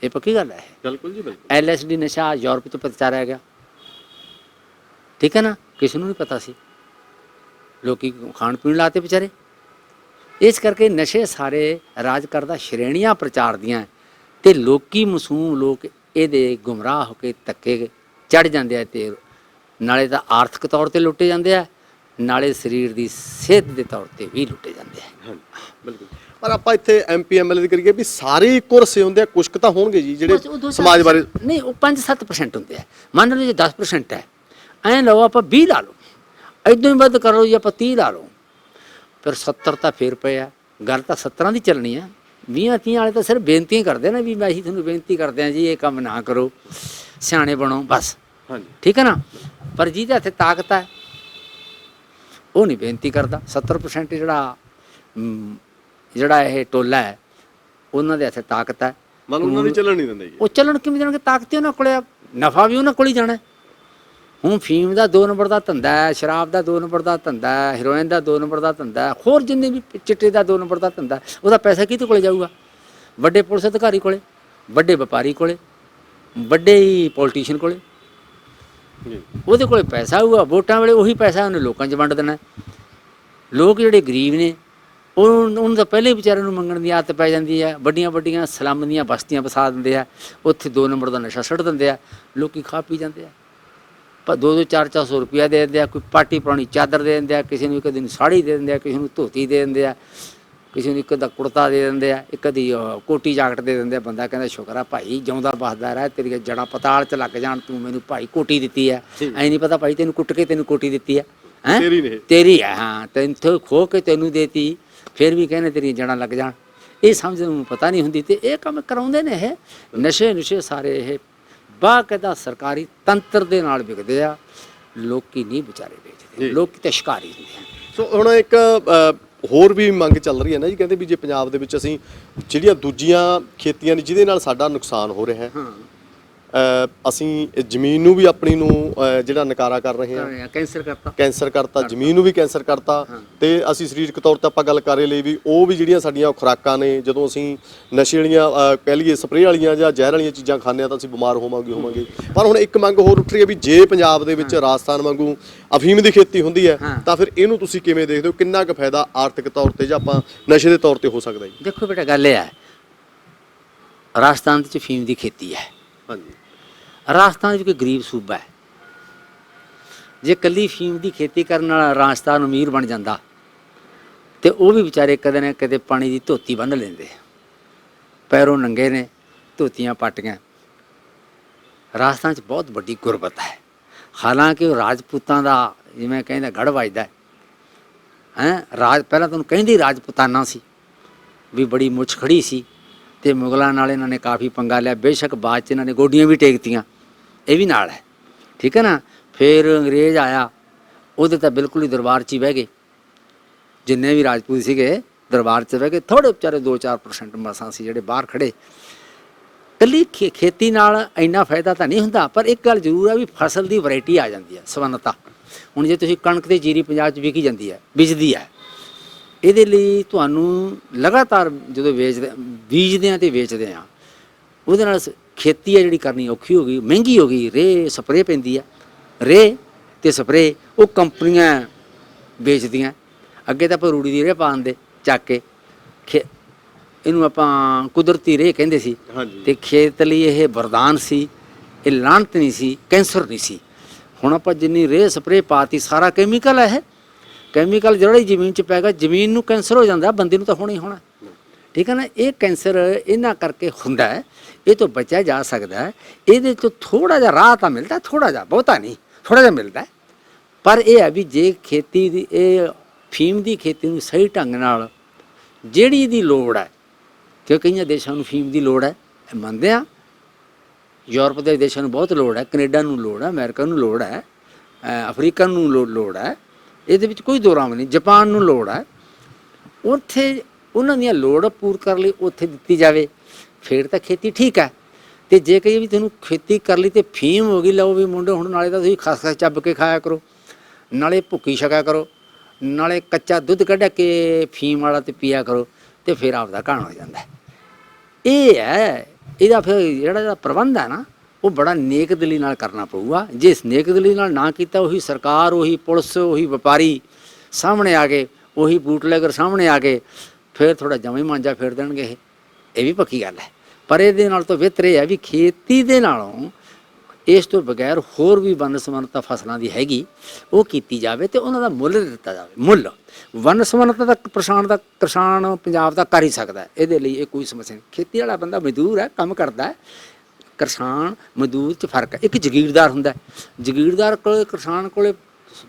ਇਹ ਪੱਕੀ ਗੱਲ ਹੈ। ਬਿਲਕੁਲ ਜੀ, ਬਿਲਕੁਲ। LSD ਨਸ਼ਾ ਯੂਰਪ 'ਚ ਪ੍ਰਚਾਰਿਆ ਗਿਆ। ਠੀਕ ਹੈ ਨਾ। ਕਿਸੇ ਨੂੰ ਨਹੀਂ ਪਤਾ ਸੀ, ਲੋਕੀ ਖਾਣ ਪੀਣ ਲਾਤੇ ਵਿਚਾਰੇ। ਇਸ ਕਰਕੇ ਨਸ਼ੇ ਸਾਰੇ ਰਾਜ ਕਰਦਾ ਸ਼੍ਰੇਣੀਆਂ ਪ੍ਰਚਾਰ ਦੀਆਂ, ਅਤੇ ਲੋਕੀ ਮਾਸੂਮ ਲੋਕ ਇਹਦੇ ਗੁੰਮਰਾਹ ਹੋ ਕੇ ਧੱਕੇ ਚੜ੍ਹ ਜਾਂਦੇ ਆ, ਅਤੇ ਨਾਲੇ ਤਾਂ ਆਰਥਿਕ ਤੌਰ 'ਤੇ ਲੁੱਟੇ ਜਾਂਦੇ ਆ, ਨਾਲੇ ਸਰੀਰ ਦੀ ਸਿਹਤ ਦੇ ਤੌਰ 'ਤੇ ਵੀ ਲੁੱਟੇ ਜਾਂਦੇ ਆ। ਬਿਲਕੁਲ। ਪਰ ਆਪਾਂ ਇੱਥੇ MP MLA ਦੀ ਕਰੀਏ ਵੀ ਸਾਰੇ ਇੱਕੋ ਰਸੇ ਹੁੰਦੇ ਆ, ਕੁਛ ਕੁ ਤਾਂ ਹੋਣਗੇ ਜੀ ਜਿਹੜੇ ਸਮਾਜ ਬਾਰੇ। ਨਹੀਂ, ਉਹ 5-7% ਹੁੰਦੇ ਆ। ਮੰਨ ਲਓ ਜੇ 10% ਹੈ, ਐਂ ਲਓ ਆਪਾਂ 20 ਲਾ ਲਓ, ਇੱਦੋਂ ਹੀ ਵੱਧ ਕਰ ਲਓ ਜੀ, ਆਪਾਂ 30 ਲਾ ਲਓ, ਫਿਰ 70 ਤਾਂ ਫੇਰ ਪਏ ਆ। ਗੱਲ ਤਾਂ 17 ਦੀ ਚੱਲਣੀ ਆ। 20-30 ਵਾਲੇ ਤਾਂ ਸਿਰਫ ਬੇਨਤੀਆਂ ਕਰਦੇ ਨਾ ਵੀ ਅਸੀਂ ਤੁਹਾਨੂੰ ਬੇਨਤੀ ਕਰਦੇ ਹਾਂ ਜੀ, ਇਹ ਕੰਮ ਨਾ ਕਰੋ, ਸਿਆਣੇ ਬਣੋ, ਬਸ। ਹਾਂਜੀ, ਠੀਕ ਹੈ ਨਾ। ਪਰ ਜਿਹਦੇ ਹੱਥ ਤਾਕਤ ਹੈ ਉਹ ਨਹੀਂ ਬੇਨਤੀ ਕਰਦਾ। 70% ਜਿਹੜਾ ਇਹ ਟੋਲਾ ਹੈ, ਉਹਨਾਂ ਦੇ ਹੱਥ ਤਾਕਤ ਹੈ। ਮਤਲਬ ਉਹਨਾਂ ਦੀ ਚੱਲਣ ਨਹੀਂ ਦਿੰਦੇ ਜੀ। ਉਹ ਚੱਲਣ ਕਿਵੇਂ ਦੇਣਗੇ? ਤਾਕਤ ਉਹਨਾਂ ਕੋਲ ਆ, ਨਫਾ ਵੀ ਉਹਨਾਂ ਕੋਲ ਹੀ ਜਾਣਾ। ਹੁਣ ਫੀਮ ਦਾ 2 ਨੰਬਰ ਦਾ ਧੰਦਾ ਹੈ, ਸ਼ਰਾਬ ਦਾ 2 ਨੰਬਰ ਦਾ ਧੰਦਾ ਹੈ, ਹੈਰੋਇਨ ਦਾ 2 ਨੰਬਰ ਦਾ ਧੰਦਾ ਹੈ, ਹੋਰ ਜਿੰਨੇ ਵੀ ਚਿੱਟੇ ਦਾ 2 ਨੰਬਰ ਦਾ ਧੰਦਾ, ਉਹਦਾ ਪੈਸਾ ਕਿਹਦੇ ਕੋਲ ਜਾਊਗਾ? ਵੱਡੇ ਪੁਲਿਸ ਅਧਿਕਾਰੀ ਕੋਲੇ, ਵੱਡੇ ਵਪਾਰੀ ਕੋਲੇ, ਵੱਡੇ ਹੀ ਪੋਲੀਟੀਸ਼ੀਅਨ ਕੋਲੇ। ਉਹਦੇ ਕੋਲੇ ਪੈਸਾ ਹੋਊਗਾ। ਵੋਟਾਂ ਵੇਲੇ ਉਹੀ ਪੈਸਾ ਉਹਨੇ ਲੋਕਾਂ 'ਚ ਵੰਡ ਦੇਣਾ। ਲੋਕ ਜਿਹੜੇ ਗਰੀਬ ਨੇ ਉਹਨੂੰ ਤਾਂ ਪਹਿਲੇ ਹੀ ਵਿਚਾਰੇ ਨੂੰ ਮੰਗਣ ਦੀ ਆਦਤ ਪੈ ਜਾਂਦੀ ਹੈ। ਵੱਡੀਆਂ ਵੱਡੀਆਂ ਸਲੰਮ ਦੀਆਂ ਬਸਤੀਆਂ ਵਸਾ ਦਿੰਦੇ ਆ, ਉੱਥੇ 2 ਨੰਬਰ ਦਾ ਨਸ਼ਾ ਸੁੱਟ ਦਿੰਦੇ ਆ, ਲੋਕੀ ਖਾ ਪੀ ਜਾਂਦੇ ਆ। ਪਰ 2-2 400 ਰੁਪਇਆ ਦੇ ਦਿੰਦੇ ਆ, ਕੋਈ ਪਾਟੀ ਪੁਰਾਣੀ ਚਾਦਰ ਦੇ ਦਿੰਦੇ ਆ, ਕਿਸੇ ਨੂੰ ਇੱਕ ਦਿਨ ਸਾੜੀ ਦੇ ਦਿੰਦੇ ਆ, ਕਿਸੇ ਨੂੰ ਧੋਤੀ ਦੇ ਦਿੰਦੇ ਆ, ਕਿਸੇ ਨੂੰ ਇੱਕ ਅੱਧਾ ਕੁੜਤਾ ਦੇ ਦਿੰਦੇ ਆ, ਇੱਕ ਅੱਧੀ ਕੋਟੀ ਜਾਕਟ ਦੇ ਦਿੰਦੇ ਆ। ਬੰਦਾ ਕਹਿੰਦਾ ਸ਼ੁਕਰ ਆ ਭਾਈ, ਜਿਉਂਦਾ ਬਸਦਾ ਰਹਿ, ਤੇਰੀਆਂ ਜੜ੍ਹਾਂ ਪਤਾਲ 'ਚ ਲੱਗ ਜਾਣ, ਤੂੰ ਮੈਨੂੰ ਭਾਈ ਕੋਟੀ ਦਿੱਤੀ ਹੈ। ਐਂ ਨਹੀਂ ਪਤਾ ਭਾਈ ਤੈਨੂੰ ਕੁੱਟ ਕੇ ਤੈਨੂੰ ਕੋਟੀ ਦਿੱਤੀ ਹੈ, ਹੈਂ ਤੇਰੀ ਹੈ, ਹਾਂ ਤੈਨੂੰ ਖੋ ਕੇ ਤੈਨੂੰ ਦੇਤੀ, ਫਿਰ ਵੀ ਕਹਿੰਦੇ ਤੇਰੀਆਂ ਜੜ੍ਹਾਂ ਲੱਗ ਜਾਣ। ਇਹ ਸਮਝ ਨੂੰ ਪਤਾ ਨਹੀਂ ਹੁੰਦੀ, ਅਤੇ ਇਹ ਕੰਮ ਕਰਾਉਂਦੇ ਨੇ। ਇਹ ਨਸ਼ੇ ਸਾਰੇ ਇਹ ਬਾਕਾਇਦਾ ਸਰਕਾਰੀ ਤੰਤਰ ਦੇ ਨਾਲ ਵਿਕਦੇ ਆ, ਲੋਕੀ ਨਹੀਂ ਵਿਚਾਰੇ ਵੇਚਦੇ, ਲੋਕੀ ਤਾਂ ਸ਼ਿਕਾਰੀ ਹੁੰਦੇ ਆ। ਸੋ ਹੁਣ ਇੱਕ ਹੋਰ ਵੀ ਮੰਗ ਚੱਲ ਰਹੀ ਹੈ ਨਾ ਜੀ, ਕਹਿੰਦੇ ਵੀ ਜੇ ਪੰਜਾਬ ਦੇ ਵਿੱਚ ਅਸੀਂ ਜਿਹੜੀਆਂ ਦੂਜੀਆਂ ਖੇਤੀਆਂ ਨੇ ਜਿਹਦੇ ਨਾਲ ਸਾਡਾ ਨੁਕਸਾਨ ਹੋ ਰਿਹਾ ਹੈ, ਅਸੀਂ ਜ਼ਮੀਨ ਨੂੰ ਵੀ ਆਪਣੀ ਨੂੰ ਜਿਹੜਾ ਨਕਾਰਾ ਕਰ ਰਹੇ ਹਾਂ, ਕੈਂਸਰ ਕਰਤਾ, ਜ਼ਮੀਨ ਨੂੰ ਵੀ ਕੈਂਸਰ ਕਰਤਾ, ਤੇ ਅਸੀਂ ਸਰੀਰਕ ਤੌਰ ਤੇ ਆਪਾਂ ਗੱਲ ਕਰੇ ਲਈ ਵੀ ਉਹ ਵੀ ਜਿਹੜੀਆਂ ਸਾਡੀਆਂ ਖੁਰਾਕਾਂ ਨੇ, ਜਦੋਂ ਅਸੀਂ ਨਸ਼ੇ ਵਾਲੀਆਂ ਕਹਿ ਲਈਏ ਸਪਰੇਅ ਵਾਲੀਆਂ ਜਾਂ ਜ਼ਹਿਰ ਵਾਲੀਆਂ ਚੀਜ਼ਾਂ ਖਾਂਦੇ ਹਾਂ ਤਾਂ ਅਸੀਂ ਬਿਮਾਰ ਹੋਵਾਂਗੇ। ਪਰ ਹੁਣ ਇੱਕ ਮੰਗ ਹੋਰ ਉੱਠ ਰਹੀ ਹੈ ਵੀ ਜੇ ਪੰਜਾਬ ਦੇ ਵਿੱਚ ਰਾਜਸਥਾਨ ਵਾਂਗੂ ਅਫੀਮ ਦੀ ਖੇਤੀ ਹੁੰਦੀ ਹੈ ਤਾਂ ਫਿਰ ਇਹਨੂੰ ਤੁਸੀਂ ਕਿਵੇਂ ਦੇਖਦੇ ਹੋ? ਕਿੰਨਾ ਕੁ ਫਾਇਦਾ ਆਰਥਿਕ ਤੌਰ ਤੇ ਜਾਂ ਆਪਾਂ ਨਸ਼ੇ ਦੇ ਤੌਰ ਤੇ ਹੋ ਸਕਦਾ ਜੀ? ਦੇਖੋ ਬੇਟਾ, ਗੱਲ ਇਹ ਹੈ, ਰਾਜਸਥਾਨ 'ਚ ਅਫੀਮ ਦੀ ਖੇਤੀ ਹੈ। ਹਾਂਜੀ। ਰਾਜਸਥਾਨ ਵਿੱਚ ਕੋਈ ਗਰੀਬ ਸੂਬਾ ਹੈ, ਜੇ ਇਕੱਲੀ ਅਫੀਮ ਦੀ ਖੇਤੀ ਕਰਨ ਨਾਲ ਰਾਜਸਥਾਨ ਅਮੀਰ ਬਣ ਜਾਂਦਾ ਤੇ ਉਹ ਵੀ ਵਿਚਾਰੇ ਕਦੇ ਨਾ ਕਦੇ ਪਾਣੀ ਦੀ ਧੋਤੀ ਬੰਨ੍ਹ ਲੈਂਦੇ, ਪੈਰੋਂ ਨੰਗੇ ਨੇ, ਧੋਤੀਆਂ ਪਾਟੀਆਂ। ਰਾਜਸਥਾਨ 'ਚ ਬਹੁਤ ਵੱਡੀ ਗੁਰਬਤ ਹੈ, ਹਾਲਾਂਕਿ ਉਹ ਰਾਜਪੂਤਾਂ ਦਾ ਜਿਵੇਂ ਕਹਿੰਦਾ ਗੜ੍ਹ ਵੱਜਦਾ ਹੈ। ਪਹਿਲਾਂ ਤੁਹਾਨੂੰ ਕਹਿੰਦੀ ਰਾਜਪੂਤਾਨਾ ਸੀ ਵੀ ਬੜੀ ਮੁੱਛ ਖੜੀ ਸੀ, ਅਤੇ ਮੁਗਲਾਂ ਨਾਲ ਇਹਨਾਂ ਨੇ ਕਾਫੀ ਪੰਗਾ ਲਿਆ। ਬੇਸ਼ੱਕ ਬਾਅਦ 'ਚ ਇਹਨਾਂ ਨੇ ਗੋਡੀਆਂ ਵੀ ਟੇਕਤੀਆਂ, ਇਹ ਵੀ ਨਾਲ ਹੈ, ਠੀਕ ਹੈ ਨਾ। ਫਿਰ ਅੰਗਰੇਜ਼ ਆਇਆ, ਉਹਦੇ ਤਾਂ ਬਿਲਕੁਲ ਹੀ ਦਰਬਾਰ 'ਚ ਹੀ ਬਹਿ ਗਏ, ਜਿੰਨੇ ਵੀ ਰਾਜਪੂਤ ਸੀਗੇ ਦਰਬਾਰ 'ਚ ਬਹਿ ਗਏ। ਥੋੜ੍ਹੇ ਵਿਚਾਰੇ 2-4% ਮਸਾਂ ਸੀ ਜਿਹੜੇ ਬਾਹਰ ਖੜ੍ਹੇ। ਇਕੱਲੀ ਖੇਤੀ ਨਾਲ ਇੰਨਾ ਫਾਇਦਾ ਤਾਂ ਨਹੀਂ ਹੁੰਦਾ, ਪਰ ਇੱਕ ਗੱਲ ਜ਼ਰੂਰ ਹੈ ਵੀ ਫਸਲ ਦੀ ਵੈਰਾਈਟੀ ਆ ਜਾਂਦੀ ਹੈ, ਸਵੰਨਤਾ। ਹੁਣ ਜੇ ਤੁਸੀਂ ਕਣਕ ਤੇ ਜੀਰੀ ਪੰਜਾਬ 'ਚ ਵਿਕੀ ਜਾਂਦੀ ਹੈ, ਬੀਜਦੀ ਹੈ, ਇਹਦੇ ਲਈ ਤੁਹਾਨੂੰ ਲਗਾਤਾਰ ਜਦੋਂ ਬੀਜਦੇ ਹਾਂ ਅਤੇ ਵੇਚਦੇ ਹਾਂ, ਉਹਦੇ ਨਾਲ ਖੇਤੀ ਹੈ ਜਿਹੜੀ ਕਰਨੀ ਔਖੀ ਹੋ ਗਈ, ਮਹਿੰਗੀ ਹੋ ਗਈ। ਰੇਹ ਸਪਰੇਅ ਪੈਂਦੀ ਹੈ, ਰੇਹ ਅਤੇ ਸਪਰੇਅ ਉਹ ਕੰਪਨੀਆਂ ਵੇਚਦੀਆਂ। ਅੱਗੇ ਤਾਂ ਆਪਾਂ ਰੂੜੀ ਦੀ ਰੇਹ ਪਾ ਦਿੰਦੇ ਚੱਕ ਕੇ, ਇਹਨੂੰ ਆਪਾਂ ਕੁਦਰਤੀ ਰੇਹ ਕਹਿੰਦੇ ਸੀ, ਅਤੇ ਖੇਤ ਲਈ ਇਹ ਵਰਦਾਨ ਸੀ, ਇਹ ਲਾਹਨਤ ਨਹੀਂ ਸੀ, ਕੈਂਸਰ ਨਹੀਂ ਸੀ। ਹੁਣ ਆਪਾਂ ਜਿੰਨੀ ਰੇਹ ਸਪਰੇਅ ਪਾਤੀ, ਸਾਰਾ ਕੈਮੀਕਲ ਹੈ। ਇਹ ਕੈਮੀਕਲ ਜਿਹੜਾ ਹੀ ਜ਼ਮੀਨ 'ਚ ਪੈ ਗਿਆ, ਜ਼ਮੀਨ ਨੂੰ ਕੈਂਸਰ ਹੋ ਜਾਂਦਾ, ਬੰਦੇ ਨੂੰ ਤਾਂ ਹੋਣਾ ਹੀ ਹੋਣਾ, ਠੀਕ ਹੈ ਨਾ। ਇਹ ਕੈਂਸਰ ਇਹਨਾਂ ਕਰਕੇ ਹੁੰਦਾ ਹੈ, ਇਹ ਤੋਂ ਬਚਿਆ ਜਾ ਸਕਦਾ ਹੈ। ਇਹਦੇ 'ਚੋਂ ਥੋੜ੍ਹਾ ਜਿਹਾ ਰਾਹ ਤਾਂ ਮਿਲਦਾ, ਥੋੜ੍ਹਾ ਜਿਹਾ, ਬਹੁਤਾ ਨਹੀਂ, ਥੋੜ੍ਹਾ ਜਿਹਾ ਮਿਲਦਾ। ਪਰ ਇਹ ਹੈ ਵੀ ਜੇ ਖੇਤੀ ਦੀ, ਇਹ ਅਫੀਮ ਦੀ ਖੇਤੀ ਨੂੰ ਸਹੀ ਢੰਗ ਨਾਲ ਜਿਹੜੀ ਇਹਦੀ ਲੋੜ ਹੈ, ਕਿਉਂ ਕਈਆਂ ਦੇਸ਼ਾਂ ਨੂੰ ਅਫੀਮ ਦੀ ਲੋੜ ਹੈ, ਮੰਨਦੇ ਹਾਂ। ਯੂਰਪ ਦੇ ਦੇਸ਼ਾਂ ਨੂੰ ਬਹੁਤ ਲੋੜ ਹੈ, ਕੈਨੇਡਾ ਨੂੰ ਲੋੜ ਹੈ, ਅਮਰੀਕਾ ਨੂੰ ਲੋੜ ਹੈ, ਅਫਰੀਕਾ ਨੂੰ ਲੋੜ ਹੈ, ਇਹਦੇ ਵਿੱਚ ਕੋਈ ਦੋ ਰਾਮ ਨਹੀਂ। ਜਾਪਾਨ ਨੂੰ ਲੋੜ ਹੈ, ਉੱਥੇ ਉਹਨਾਂ ਦੀਆਂ ਲੋੜ ਪੂਰ ਕਰਨ ਲਈ ਉੱਥੇ ਦਿੱਤੀ ਜਾਵੇ, ਫਿਰ ਤਾਂ ਖੇਤੀ ਠੀਕ ਹੈ। ਅਤੇ ਜੇ ਕਹੀਏ ਵੀ ਤੈਨੂੰ ਖੇਤੀ ਕਰ ਲਈ ਅਤੇ ਫੀਮ ਹੋ ਗਈ, ਲਓ ਵੀ ਮੁੰਡੇ ਹੁਣ ਨਾਲੇ ਤਾਂ ਤੁਸੀਂ ਖਸ ਚੱਬ ਕੇ ਖਾਇਆ ਕਰੋ, ਨਾਲੇ ਭੁੱਕੀ ਛਕਿਆ ਕਰੋ, ਨਾਲੇ ਕੱਚਾ ਦੁੱਧ ਕੱਢ ਕੇ ਫੀਮ ਵਾਲਾ ਅਤੇ ਪੀਆ ਕਰੋ, ਅਤੇ ਫਿਰ ਆਪਦਾ ਘਾਣ ਹੋ ਜਾਂਦਾ। ਇਹ ਹੈ ਇਹਦਾ ਫਿਰ ਜਿਹੜਾ ਪ੍ਰਬੰਧ ਹੈ ਨਾ, ਉਹ ਬੜਾ ਨੇਕ ਦਿਲੀ ਨਾਲ ਕਰਨਾ ਪਊਗਾ। ਜੇ ਇਸ ਨੇਕ ਦਿਲੀ ਨਾਲ ਨਾ ਕੀਤਾ, ਉਹੀ ਸਰਕਾਰ, ਉਹੀ ਪੁਲਿਸ, ਉਹੀ ਵਪਾਰੀ ਸਾਹਮਣੇ ਆ ਗਏ, ਉਹੀ ਬੂਟਲੇਗਰ ਸਾਹਮਣੇ ਆ ਗਏ, ਫਿਰ ਥੋੜ੍ਹਾ ਜਮਾਂ ਹੀ ਮਾਂਜਾ ਫੇਰ ਦੇਣਗੇ। ਇਹ ਵੀ ਪੱਕੀ ਗੱਲ ਹੈ। ਪਰ ਇਹਦੇ ਨਾਲ ਤਾਂ ਬਿਹਤਰ ਇਹ ਹੈ ਵੀ ਖੇਤੀ ਦੇ ਨਾਲੋਂ ਇਸ ਤੋਂ ਬਗੈਰ ਹੋਰ ਵੀ ਵੰਨ ਸੁਵੰਨਤਾ ਫਸਲਾਂ ਦੀ ਹੈਗੀ, ਉਹ ਕੀਤੀ ਜਾਵੇ ਅਤੇ ਉਹਨਾਂ ਦਾ ਮੁੱਲ ਦਿੱਤਾ ਜਾਵੇ। ਮੁੱਲ ਵੰਨ ਸੁਵੰਨਤਾ ਦਾ ਕਿਸਾਨ ਪੰਜਾਬ ਦਾ ਕਰ ਹੀ ਸਕਦਾ, ਇਹਦੇ ਲਈ ਇਹ ਕੋਈ ਸਮੱਸਿਆ ਨਹੀਂ। ਖੇਤੀ ਵਾਲਾ ਬੰਦਾ ਮਜ਼ਦੂਰ ਹੈ, ਕੰਮ ਕਰਦਾ ਹੈ। ਕਿਸਾਨ ਮਜ਼ਦੂਰ 'ਚ ਫਰਕ ਹੈ। ਇੱਕ ਜਗੀਰਦਾਰ ਹੁੰਦਾ, ਜਗੀਰਦਾਰ ਕੋਲ, ਕਿਸਾਨ ਕੋਲ